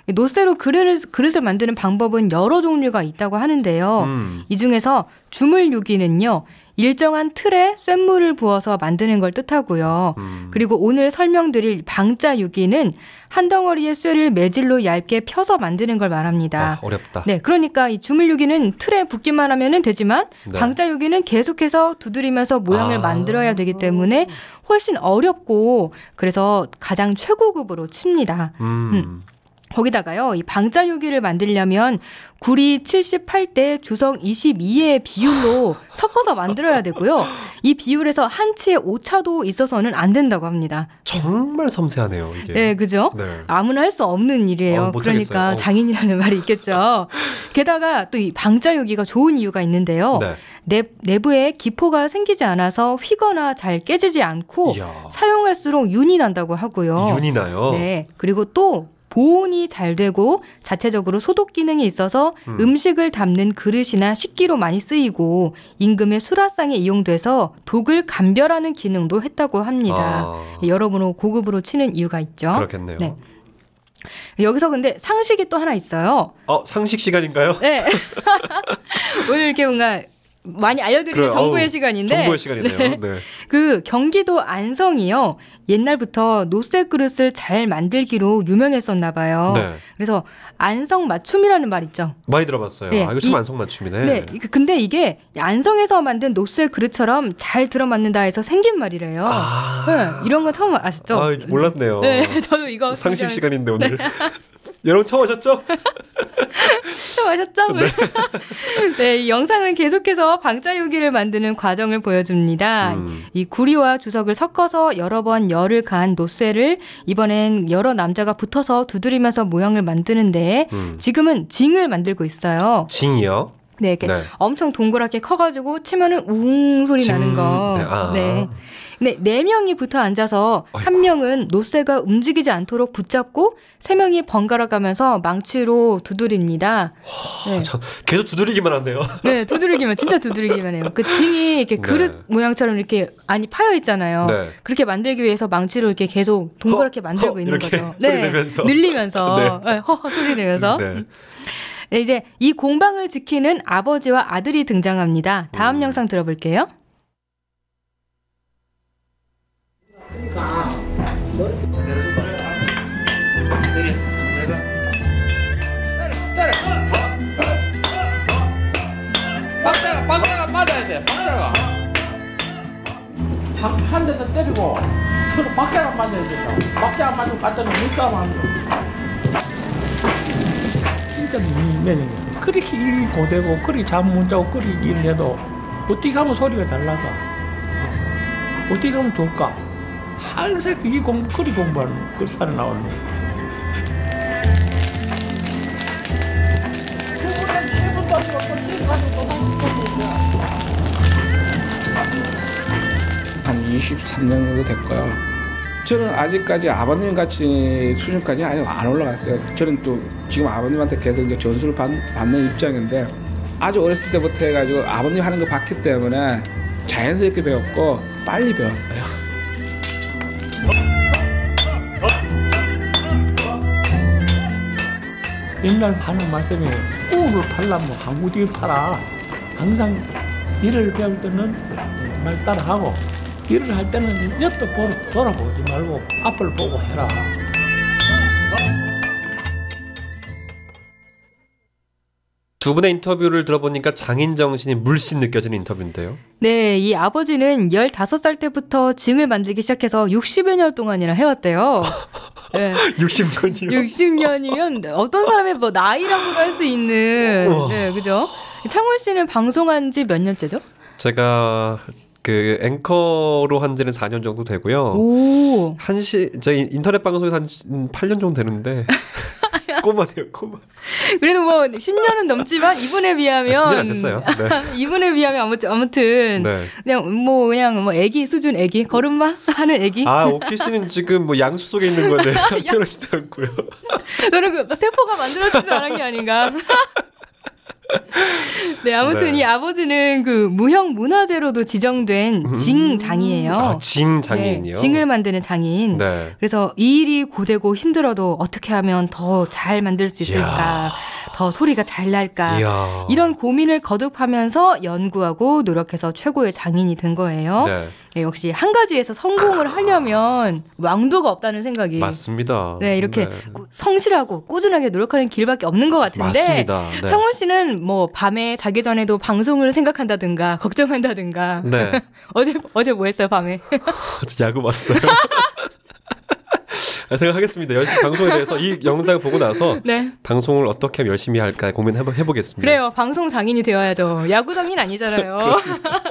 노쇠로 그릇을 만드는 방법은 여러 종류가 있다고 하는데요. 이 중에서 주물유기는요. 일정한 틀에 쇳물을 부어서 만드는 걸 뜻하고요. 그리고 오늘 설명드릴 방자유기는 한 덩어리의 쇠를 매질로 얇게 펴서 만드는 걸 말합니다. 어렵다. 네, 그러니까 이 주물유기는 틀에 붓기만 하면 되지만 네. 방자유기는 계속해서 두드리면서 모양을 만들어야 되기 때문에 훨씬 어렵고 그래서 가장 최고급으로 칩니다. 거기다가요, 이 방자유기를 만들려면 구리 78대 주성 22의 비율로 섞어서 만들어야 되고요. 이 비율에서 한치의 오차도 있어서는 안 된다고 합니다. 정말 섬세하네요, 이게. 네, 그죠? 네. 아무나 할 수 없는 일이에요. 그러니까 장인이라는 말이 있겠죠. 게다가 또 이 방자유기가 좋은 이유가 있는데요. 네. 내부에 기포가 생기지 않아서 휘거나 잘 깨지지 않고 이야. 사용할수록 윤이 난다고 하고요. 윤이 나요? 네. 그리고 또 보온이 잘 되고 자체적으로 소독 기능이 있어서 음식을 담는 그릇이나 식기로 많이 쓰이고 임금의 수라상에 이용돼서 독을 감별하는 기능도 했다고 합니다. 여러모로 고급으로 치는 이유가 있죠. 그렇겠네요. 네. 여기서 근데 상식이 또 하나 있어요. 상식 시간인가요? 네. 오늘 이렇게 뭔가 많이 알려드리는 정보의 시간인데. 정보의 시간이네요. 네. 네. 그 경기도 안성이요. 옛날부터 노쇠 그릇을 잘 만들기로 유명했었나 봐요. 네. 그래서 안성 맞춤이라는 말 있죠. 많이 들어봤어요. 네. 이거 참 안성 맞춤이네. 네. 근데 이게 안성에서 만든 노쇠 그릇처럼 잘 들어맞는다 해서 생긴 말이래요. 네. 이런 거 처음 아셨죠? 몰랐네요. 네. 저도 이거 상식 시간인데 오늘. 여러분 처음 하셨죠? 처음 하셨죠? 네. 네, 이 영상은 계속해서 방자유기를 만드는 과정을 보여줍니다. 이 구리와 주석을 섞어서 여러 번 열을 가한 노쇠를 이번엔 여러 남자가 붙어서 두드리면서 모형을 만드는데 지금은 징을 만들고 있어요. 징이요? 네, 이렇게 엄청 동그랗게 커가지고 치면은 웅 소리 나는 거. 네. 네, 4명이 붙어 앉아서 한 명은 노쇠가 움직이지 않도록 붙잡고 3명이 번갈아 가면서 망치로 두드립니다. 네. 계속 두드리기만 하네요. 네, 진짜 두드리기만 해요. 그 징이 이렇게 그릇 모양처럼 이렇게 안이 파여 있잖아요. 네. 그렇게 만들기 위해서 망치로 이렇게 계속 동그랗게 만들고 있는 거죠. 소리 내면서. 늘리면서. 네. 허허 소리 내면서. 네. 네, 이제 이 공방을 지키는 아버지와 아들이 등장합니다. 다음 영상 들어볼게요. 박자가 맞아야 돼. 박자가 한 대도 때리고 서로 박자가 맞아야 된다. 박자가 맞으면 박자는 물가가 맞는 진짜 미면인 거야. 그렇게 일이 고되고 그렇게 잠 못 자고 그렇게 일을 해도 어떻게 하면 소리가 잘 나가? 어떻게 하면 좋을까? 항상 그게 그리 공부하는 그 살아나오는 거야. 한 23년 정도 됐고요. 저는 아직까지 아버님 같이 수준까지 아직 안 올라갔어요. 저는 또 지금 아버님한테 계속 이제 전수를 받는 입장인데 아주 어렸을 때부터 해가지고 아버님 하는 거 봤기 때문에 자연스럽게 배웠고 빨리 배웠어요. 옛날 하는 말씀이 우를 팔려면 한구디를 팔아. 항상 일을 배울 때는 말 따라하고 일을 할 때는 옆도 돌아보지 말고 앞을 보고 해라. 두 분의 인터뷰를 들어보니까 장인 정신이 물씬 느껴지는 인터뷰인데요. 네, 이 아버지는 15살 때부터 징을 만들기 시작해서 60여 년 동안이나 해왔대요. 네. 60년이요? 60년이면 어떤 사람의 뭐 나이라고도 할 수 있는. 네, 그죠? 창훈 씨는 방송한 지 몇 년째죠? 제가 그 앵커로 한 지는 4년 정도 되고요. 오. 저희 인터넷 방송에서 한 8년 정도 되는데 꼬마네요, 꼬마. 그래도 뭐 10년은 넘지만 이분에 비하면 10년 안 됐어요. 네. 이분에 비하면 아무튼 네. 그냥 뭐 애기 수준 애기 걸음마 하는 애기. 오키 씨는 지금 뭐 양수 속에 있는 건데 태어나지도 않고요. 저는 그 세포가 만들어지지 않은 게 아닌가. 네, 아무튼 이 아버지는 그 무형 문화재로도 지정된 징장이에요. 징장인이요? 네, 징을 만드는 장인. 네. 그래서 이 일이 고되고 힘들어도 어떻게 하면 더 잘 만들 수 있을까, 더 소리가 잘 날까, 이런 고민을 거듭하면서 연구하고 노력해서 최고의 장인이 된 거예요. 네. 네, 역시 한 가지에서 성공을 하려면 왕도가 없다는 생각이. 맞습니다. 네, 이렇게 성실하고 꾸준하게 노력하는 길밖에 없는 것 같은데. 맞습니다. 네. 창훈 씨는 뭐 밤에 자기 전에도 방송을 생각한다든가 걱정한다든가. 네. 어제 뭐 했어요, 밤에? 야구 봤어요. 생각하겠습니다. 열심히 방송에 대해서 이 영상을 보고 나서 네. 방송을 어떻게 하면 열심히 할까 고민 한번 해보겠습니다. 그래요. 방송 장인이 되어야죠. 야구 장인 아니잖아요. 그렇습니다.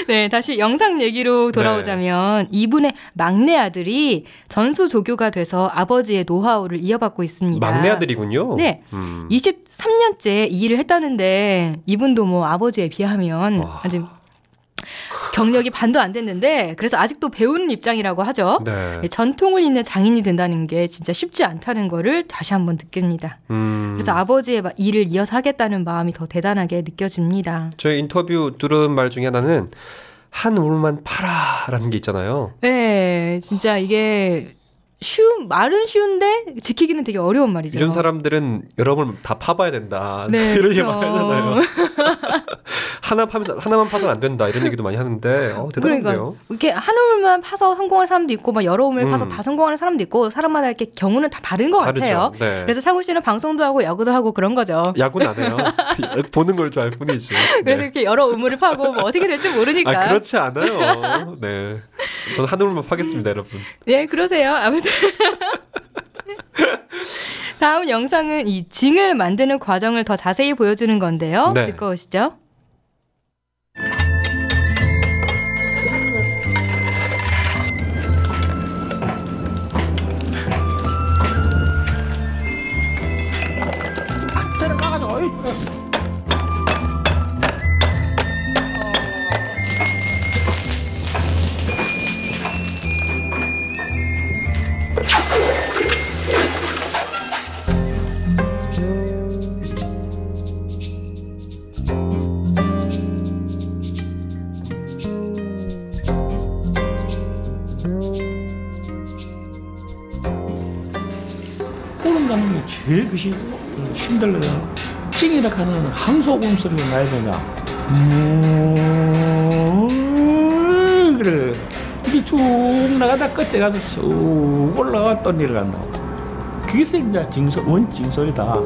네, 다시 영상 얘기로 돌아오자면 이분의 막내 아들이 전수조교가 돼서 아버지의 노하우를 이어받고 있습니다. 막내 아들이군요. 네, 23년째 이 일을 했다는데 이분도 뭐 아버지에 비하면 아주 경력이 반도 안 됐는데 그래서 아직도 배우는 입장이라고 하죠. 네. 전통을 잇는 장인이 된다는 게 진짜 쉽지 않다는 거를 다시 한번 느낍니다. 그래서 아버지의 일을 이어서 하겠다는 마음이 더 대단하게 느껴집니다. 저희 인터뷰 들은 말 중에 하나는 한 울만 팔아라는 게 있잖아요. 네, 진짜 이게 말은 쉬운데 지키기는 되게 어려운 말이죠. 이런 사람들은 여러분 다 파봐야 된다. 네, 이런 그렇죠. 얘기 많이 하잖아요. 하나만 파서는 안 된다. 이런 얘기도 많이 하는데 대단한데요. 그러니까 이렇게 한 우물만 파서 성공하는 사람도 있고 막 여러 우물 파서 다 성공하는 사람도 있고 사람마다 이렇게 경우는 다 다른 것 다르죠. 같아요. 네. 그래서 창훈 씨는 방송도 하고 야구도 하고 그런 거죠. 야구는 안 해요. 보는 걸 줄 알 뿐이지. 그래서 네. 이렇게 여러 우물을 파고 뭐 어떻게 될지 모르니까. 그렇지 않아요. 네, 저는 한 우물만 파겠습니다, 여러분. 네, 그러세요. 아무튼 다음 영상은 이 징을 만드는 과정을 더 자세히 보여주는 건데요. 네. 듣고 오시죠. 울음 가는 게 제일 그시 힘들거든. 찡이라 하는 항소음 소리가 나야 되냐. 그래. 이게 쭉 나가다 끝에 가서 쑥 올라가 또 내려간다. 그게 이제 원징소리다.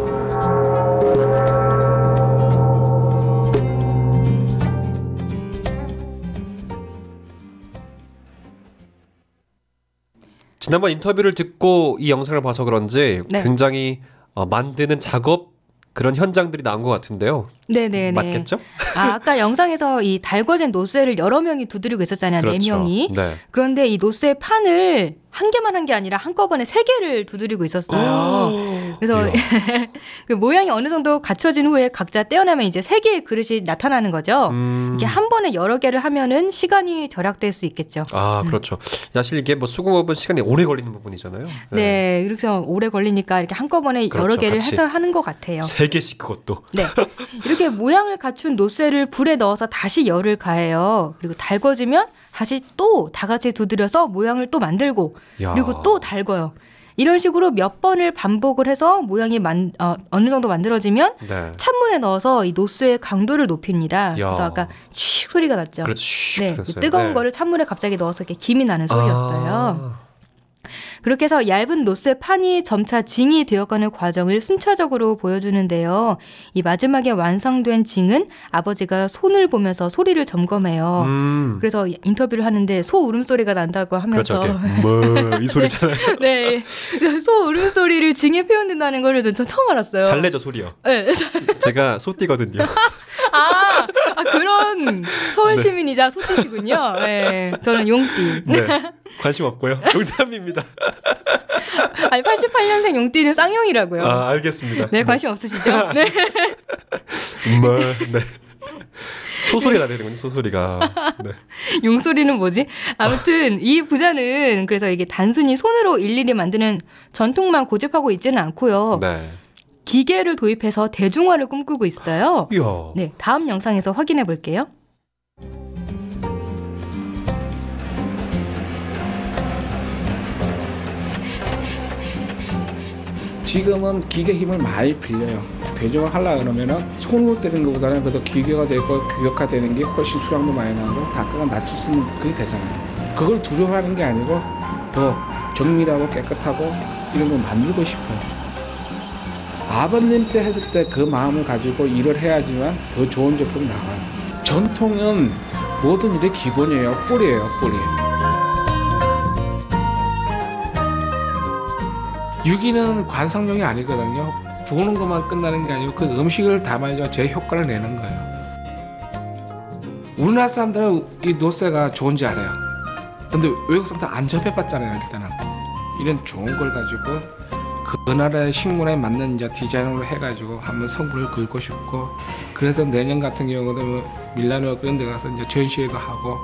지난번 인터뷰를 듣고 이 영상을 봐서 그런지 네. 굉장히 만드는 작업 그런 현장들이 나온 것 같은데요. 네네네. 맞겠죠? 아까 영상에서 이 달궈진 노쇠를 여러 명이 두드리고 있었잖아요. 그렇죠. 4명이. 네. 그런데 이 노쇠 판을 한 개만 한 게 아니라 한꺼번에 3개를 두드리고 있었어요. 그래서 그 모양이 어느 정도 갖춰진 후에 각자 떼어내면 이제 3개의 그릇이 나타나는 거죠. 이게 한 번에 여러 개를 하면은 시간이 절약될 수 있겠죠. 아, 그렇죠. 사실 이게 뭐 수공업은 시간이 오래 걸리는 부분이잖아요. 네, 이렇게 해서 오래 걸리니까 이렇게 한꺼번에 그렇죠, 여러 개를 같이. 해서 하는 것 같아요. 3개씩 그것도. 네, 이렇게 모양을 갖춘 노쇠를 불에 넣어서 다시 열을 가해요. 그리고 달궈지면 다시 또 다 같이 두드려서 모양을 또 만들고 야. 그리고 또 달궈요. 이런 식으로 몇 번을 반복을 해서 모양이 어느 정도 만들어지면 네. 찬물에 넣어서 이 노쇠의 강도를 높입니다. 야. 그래서 아까 슉 소리가 났죠. 그렇죠. 네, 그랬어요. 뜨거운 네. 거를 찬물에 갑자기 넣어서 이렇게 김이 나는 소리였어요. 아. 그렇게 해서 얇은 노쇠 판이 점차 징이 되어가는 과정을 순차적으로 보여주는데요. 이 마지막에 완성된 징은 아버지가 손을 보면서 소리를 점검해요. 그래서 인터뷰를 하는데 소 울음소리가 난다고 하면서 그렇죠. 이 소리잖아요. 네, 소 울음소리를 징에 표현된다는 걸 전 처음 알았어요. 잘 내죠, 소리요. 네. 제가 소띠거든요. 그런 서울 시민이자 소띠시군요. 네, 저는 용띠. 네. 관심 없고요. 농담입니다. 아니 88년생 용띠는 쌍용이라고요. 아, 알겠습니다. 네, 관심 없으시죠? 네. 네. 소소리가 나야 되는군요. 소소리가. 네. 용소리는 뭐지? 아무튼 이 부자는 그래서 이게 단순히 손으로 일일이 만드는 전통만 고집하고 있지는 않고요. 네. 기계를 도입해서 대중화를 꿈꾸고 있어요. 이야. 네, 다음 영상에서 확인해 볼게요. 지금은 기계 힘을 많이 빌려요. 대중화 하려고 그러면은 손으로 때리는 것보다는 그래도 기계가 되고 규격화되는 게 훨씬 수량도 많이 나고 단가가 낮출 수 있는 그게 되잖아요. 그걸 두려워하는 게 아니고 더 정밀하고 깨끗하고 이런 걸 만들고 싶어요. 아버님 때 했을 때 그 마음을 가지고 일을 해야지만 더 좋은 제품이 나와요. 전통은 모든 일의 기본이에요. 뿌리예요, 뿌리. 유기는 관상용이 아니거든요. 보는 것만 끝나는 게 아니고 그 음식을 담아야 제 효과를 내는 거예요. 우리나라 사람들은 이 노쇠가 좋은지 알아요. 근데 외국 사람들은 안 접해봤잖아요. 일단은 이런 좋은 걸 가지고 그 나라의 식문화에 맞는 이제 디자인으로 해가지고 한번 성분을 긁고 싶고, 그래서 내년 같은 경우도 뭐 밀라노 그런 데 가서 이제 전시회도 하고.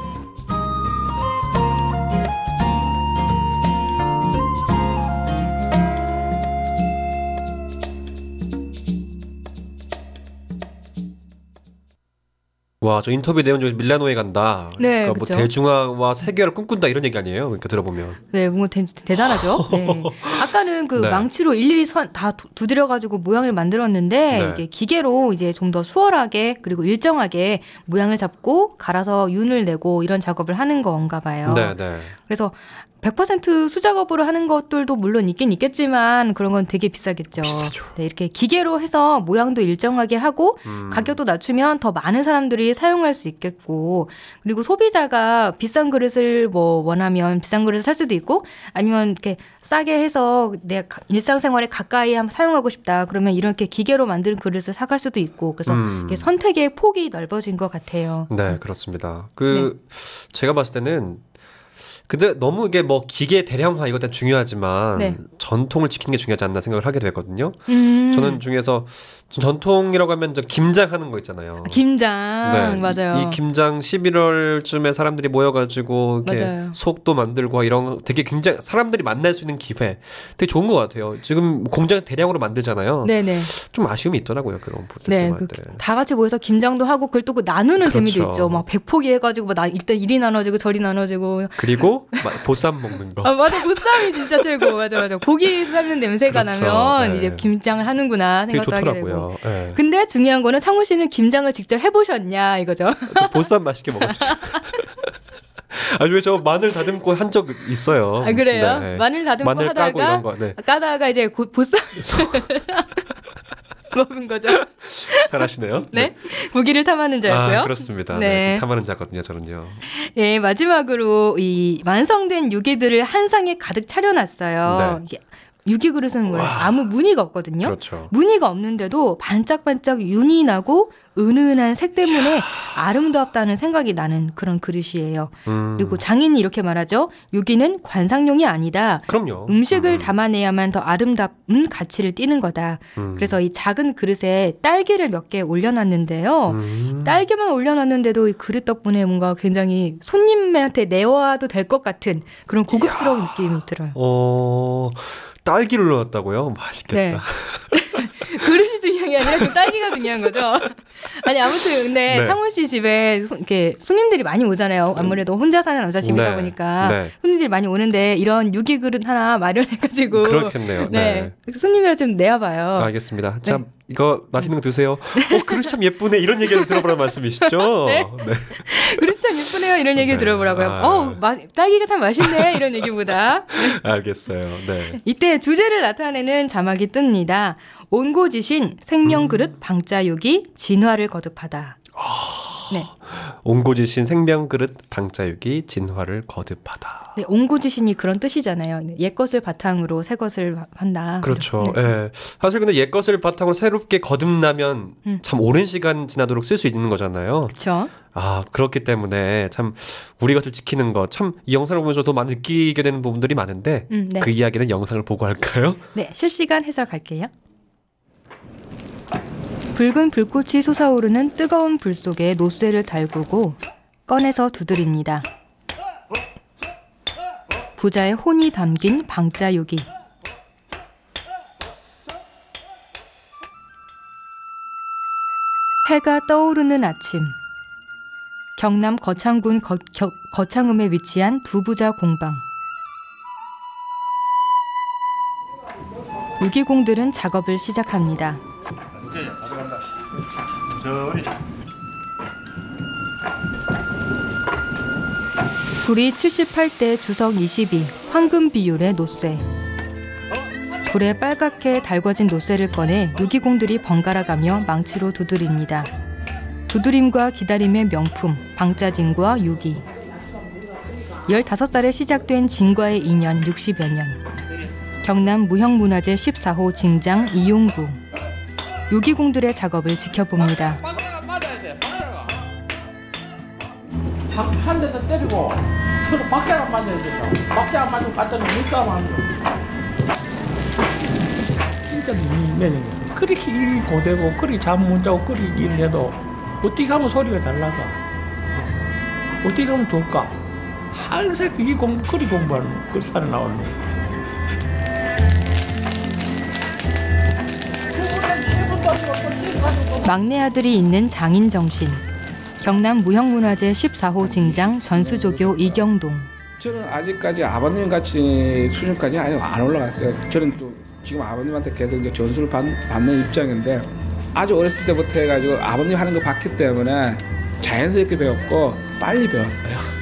와, 저 인터뷰 내용 중에 밀라노에 간다. 네, 그러니까 뭐 대중화와 세계화를 꿈꾼다 이런 얘기 아니에요? 그러니까 들어보면. 네, 뭔가 대단하죠. 네. 아까는 그 네. 망치로 일일이 다 두드려가지고 모양을 만들었는데 네. 이게 기계로 이제 좀 더 수월하게 그리고 일정하게 모양을 잡고 갈아서 윤을 내고 이런 작업을 하는 건가 봐요. 네, 네. 그래서 100% 수작업으로 하는 것들도 물론 있긴 있겠지만 그런 건 되게 비싸겠죠. 비싸죠. 네, 이렇게 기계로 해서 모양도 일정하게 하고 가격도 낮추면 더 많은 사람들이 사용할 수 있겠고 그리고 소비자가 비싼 그릇을 뭐 원하면 비싼 그릇을 살 수도 있고 아니면 이렇게 싸게 해서 내 일상생활에 가까이 한번 사용하고 싶다 그러면 이렇게 기계로 만든 그릇을 사갈 수도 있고 그래서 이게 선택의 폭이 넓어진 것 같아요. 네, 그렇습니다. 제가 봤을 때는 근데 너무 이게 뭐 기계 대량화 이것 다 중요하지만 네. 전통을 지키는 게 중요하지 않나 생각을 하게 되거든요. 저는 중에서 전통이라고 하면 저 김장하는 거 있잖아요. 김장 네. 맞아요. 이 김장 11월쯤에 사람들이 모여가지고 이렇게 맞아요. 속도 만들고 이런 거 되게 굉장히 사람들이 만날 수 있는 기회 되게 좋은 것 같아요. 지금 공장 대량으로 만들잖아요. 네네. 좀 아쉬움이 있더라고요 그런 부분들. 네, 다 같이 모여서 김장도 하고 그걸 또 나누는 그렇죠. 재미도 있죠. 막 100포기 해가지고 막 일단 이리 나눠지고 저리 나눠지고. 그리고 보쌈 먹는 거. 아 맞아, 보쌈이 진짜 최고. 맞아. 고기 삶는 냄새가 그렇죠. 나면 네. 이제 김장을 하는구나 되게 생각도 하게 좋더라고요. 되고. 네. 근데 중요한 거는 창훈 씨는 김장을 직접 해보셨냐 이거죠. 저 보쌈 맛있게 먹었죠. 아니 왜 저 마늘 다듬고 한 적 있어요. 아 그래요? 네. 마늘 다듬고 마늘 하다가 까고 이런 거. 네. 까다가 이제 보쌈 먹은 거죠. 잘하시네요. 네. 고기를 탐하는 자였고요. 그렇습니다. 네. 네. 탐하는 자거든요, 저는요. 예, 마지막으로 이 완성된 유기들을 한 상에 가득 차려놨어요. 네. 이게 유기 그릇은 원래 아무 무늬가 없거든요. 그렇죠. 무늬가 없는데도 반짝반짝 윤이 나고 은은한 색 때문에 아름답다는 생각이 나는 그런 그릇이에요. 그리고 장인이 이렇게 말하죠. 유기는 관상용이 아니다. 그럼요. 음식을 담아내야만 더 아름다운 가치를 띠는 거다. 그래서 이 작은 그릇에 딸기를 몇 개 올려놨는데요. 딸기만 올려놨는데도 이 그릇 덕분에 뭔가 굉장히 손님한테 내와도 될 것 같은 그런 고급스러운 느낌이 들어요. 딸기를 넣었다고요? 맛있겠다. 네. 그릇이 중요한 게 아니라 그 딸기가 중요한 거죠. 아니 아무튼 근데 네. 창훈 씨 집에 이렇게 손님들이 많이 오잖아요. 아무래도 혼자 사는 남자 집이다 네. 보니까 네. 손님들이 많이 오는데 이런 유기 그릇 하나 마련해가지고 그렇겠네요. 네. 손님들 좀 내와봐요. 알겠습니다. 참 이거 맛있는 거 드세요. 그릇이 참 예쁘네 이런 얘기를 들어보라는 말씀이시죠? 네. 그릇이 참 예쁘네요 이런 얘기를 들어보라고요. 딸기가 참 맛있네 이런 얘기보다. 알겠어요. 네. 이때 주제를 나타내는 자막이 뜹니다. 온고지신 생명그릇 방자유기 진화를 거듭하다. 네. 온고지신 생명그릇 방자유기 진화를 거듭하다. 네, 온고지신이 그런 뜻이잖아요. 네, 옛것을 바탕으로 새것을 한다. 그렇죠. 네. 예. 사실 근데 옛것을 바탕으로 새롭게 거듭나면 참 오랜 시간 지나도록 쓸 수 있는 거잖아요. 그렇죠. 그렇기 때문에 참 우리 것을 지키는 것 참 이 영상을 보면서 더 많이 느끼게 되는 부분들이 많은데 네. 그 이야기는 영상을 보고 할까요? 네, 실시간 해설 갈게요. 붉은 불꽃이 솟아오르는 뜨거운 불 속에 노쇠를 달구고 꺼내서 두드립니다. 부자의 혼이 담긴 방자유기. 해가 떠오르는 아침. 경남 거창군 거창읍에 위치한 두부자 공방. 유기공들은 작업을 시작합니다. 이제 가져간다. 저리. 불이 78대 주석 22 황금 비율의 노쇠. 불에 빨갛게 달궈진 노쇠를 꺼내 유기공들이 번갈아가며 망치로 두드립니다. 두드림과 기다림의 명품 방자진과 유기. 15살에 시작된 진과의 인연 60여 년. 경남 무형문화재 14호 징장 이용구. 유기공들의 작업을 지켜봅니다. 한 대도 때리고 서로 박자가 맞아야 된다. 박자가 맞으면 갖다는 물가가 맞는 진짜 미면이 그렇게 일 고되고 그리 잠 못 자고 그리 일을 해도 어떻게 하면 소리가 잘 나가? 어떻게 하면 좋을까? 항상 그게 그리 공부하는 그 살아나오는 거야. 막내 아들이 있는 장인 정신. 경남 무형문화재 14호 징장 전수조교 이경동. 저는 아직까지 아버님 같이 수준까지 아직 안 올라갔어요. 저는 또 지금 아버님한테 계속 이제 전수를 받는 입장인데 아주 어렸을 때부터 해가지고 아버님 하는 거 봤기 때문에 자연스럽게 배웠고 빨리 배웠어요.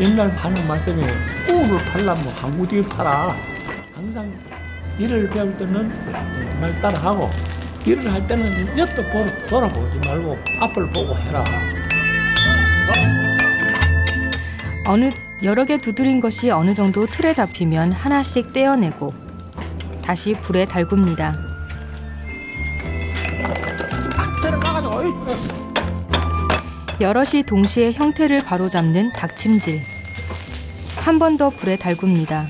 옛날 하는 말씀이 우를 팔려면 한구뒤 팔아. 항상 일을 배울 때는 말 따라하고 일을 할 때는 옆도 돌아보지 말고 앞을 보고 해라. 여러 개 두드린 것이 어느 정도 틀에 잡히면 하나씩 떼어내고 다시 불에 달굽니다. 여럿이 동시에 형태를 바로잡는 닭침질. 한 번 더 불에 달굽니다.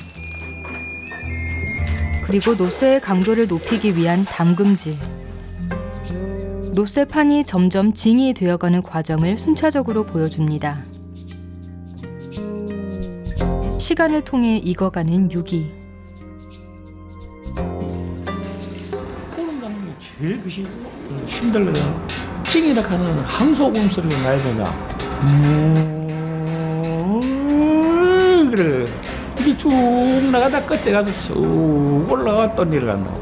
그리고 노쇠의 강도를 높이기 위한 담금질. 노쇠판이 점점 징이 되어가는 과정을 순차적으로 보여줍니다. 시간을 통해 익어가는 유기. 꼬름 가는 게 제일 그것이 힘들거든. 찡이라 하는 항소금 소리가 나야 된다. 그래. 이게 쭉 나가다 끝에 가서 쑥 올라가 또 내려간다.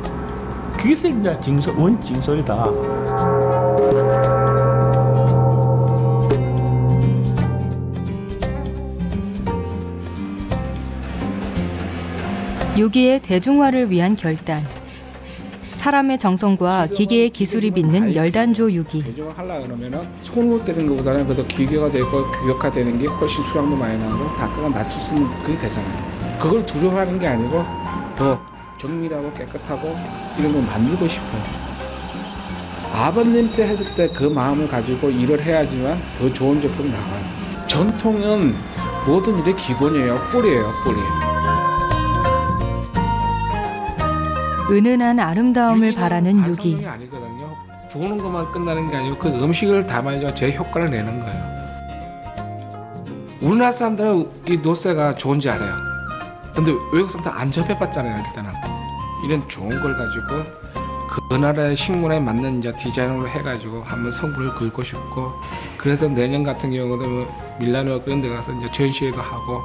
그게 이제 원징소리다. 유기의 대중화를 위한 결단. 사람의 정성과 기계의 기술이 빚는 열단조 유기. 대중화하려고 그러면 손으로 때리는 것보다는 그래도 기계가 되고 규격화되는 게 훨씬 수량도 많이 나고 단가가 낮출 수 있는 그게 되잖아요. 그걸 두려워하는 게 아니고 더 정밀하고 깨끗하고 이런 걸 만들고 싶어요. 아버님 때 했을 때 그 마음을 가지고 일을 해야지만 더 좋은 제품이 나와요. 전통은 모든 일의 기본이에요. 뿌리예요. 뿌리. 은은한 아름다움을 바라는 유기. 아니거든요. 보는 것만 끝나는 게 아니고 그 음식을 담아야 제 효과를 내는 거예요. 우리나라 사람들은 이 노쇠가 좋은지 알아요. 근데 외국 사람들 안 접해봤잖아요. 일단은 이런 좋은 걸 가지고 그 나라의 식문화에 맞는 이제 디자인으로 해가지고 한번 성부를 긁고 싶고, 그래서 내년 같은 경우도 뭐 밀라노 그런 데 가서 이제 전시회도 하고.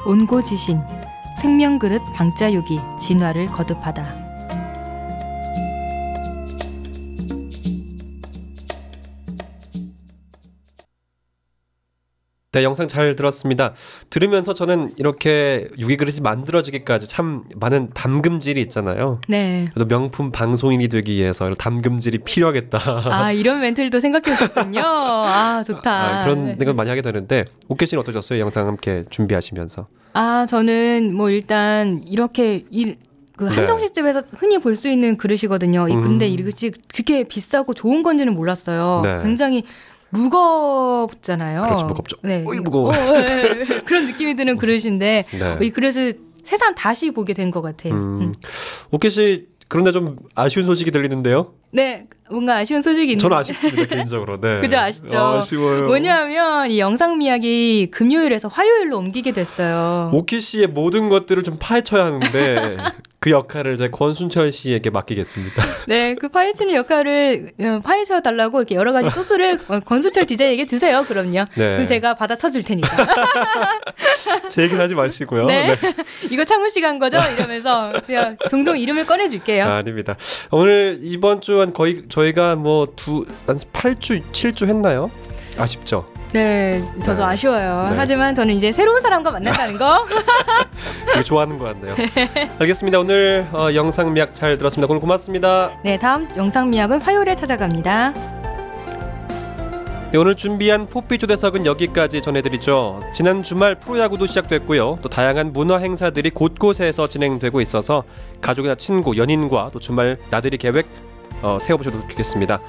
온고지신. 생명그릇 방자유기 진화를 거듭하다. 네, 영상 잘 들었습니다. 들으면서 저는 이렇게 유기그릇이 만들어지기까지 참 많은 담금질이 있잖아요. 네. 그래도 명품 방송인이 되기 위해서 이런 담금질이 필요하겠다. 아, 이런 멘트를 생각해 오셨군요. 아, 좋다. 그런 생각 많이 하게 되는데, 옥계 씨는 어떠셨어요? 영상 함께 준비하시면서. 아, 저는 뭐 일단 이렇게 그 한정식집에서 흔히 볼 수 있는 그릇이거든요. 근데 이 그릇이 그렇게 비싸고 좋은 건지는 몰랐어요. 네. 굉장히 무겁잖아요. 그렇죠, 무겁죠. 네. 어이, 무거워. 네. 그런 느낌이 드는 그릇인데 네. 이 그릇을 새삼 다시 보게 된 것 같아요. 옥계 씨, 그런데 좀 아쉬운 소식이 들리는데요? 네, 뭔가 아쉬운 소식이 있는데. 저는 아쉽습니다, 개인적으로. 네. 그죠, 아쉽죠. 아쉬워요. 뭐냐면 이 영상 미학이 금요일에서 화요일로 옮기게 됐어요. 옥희 씨의 모든 것들을 좀 파헤쳐야 하는데 그 역할을 이제 권순철 씨에게 맡기겠습니다. 네, 그 파헤치는 역할을 파헤쳐 달라고 이렇게 여러 가지 소스를 권순철 디자인에게 주세요. 그럼요. 네. 그럼 제가 받아 쳐줄 테니까. 제 얘기는 하지 마시고요. 네. 네. 이거 창훈 씨가 한 거죠? 이러면서 제가 종종 이름을 꺼내줄게요. 아닙니다. 오늘 이번 주한 거의 저희가 뭐 한 8주, 7주 했나요? 아쉽죠? 네, 저도 네. 아쉬워요. 네. 하지만 저는 이제 새로운 사람과 만난다는 거. 되게 좋아하는 것 같네요. 알겠습니다. 오늘 영상 미학 잘 들었습니다. 오늘 고맙습니다. 네, 다음 영상 미학은 화요일에 찾아갑니다. 네, 오늘 준비한 포피 초대석은 여기까지 전해드리죠. 지난 주말 프로야구도 시작됐고요. 또 다양한 문화 행사들이 곳곳에서 진행되고 있어서 가족이나 친구, 연인과 또 주말 나들이 계획 세워보셔도 좋겠습니다.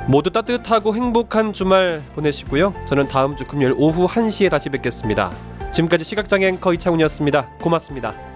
모두 따뜻하고 행복한 주말 보내시고요. 저는 다음 주 금요일 오후 1시에 다시 뵙겠습니다. 지금까지 시각장애 앵커 이창훈이었습니다. 고맙습니다.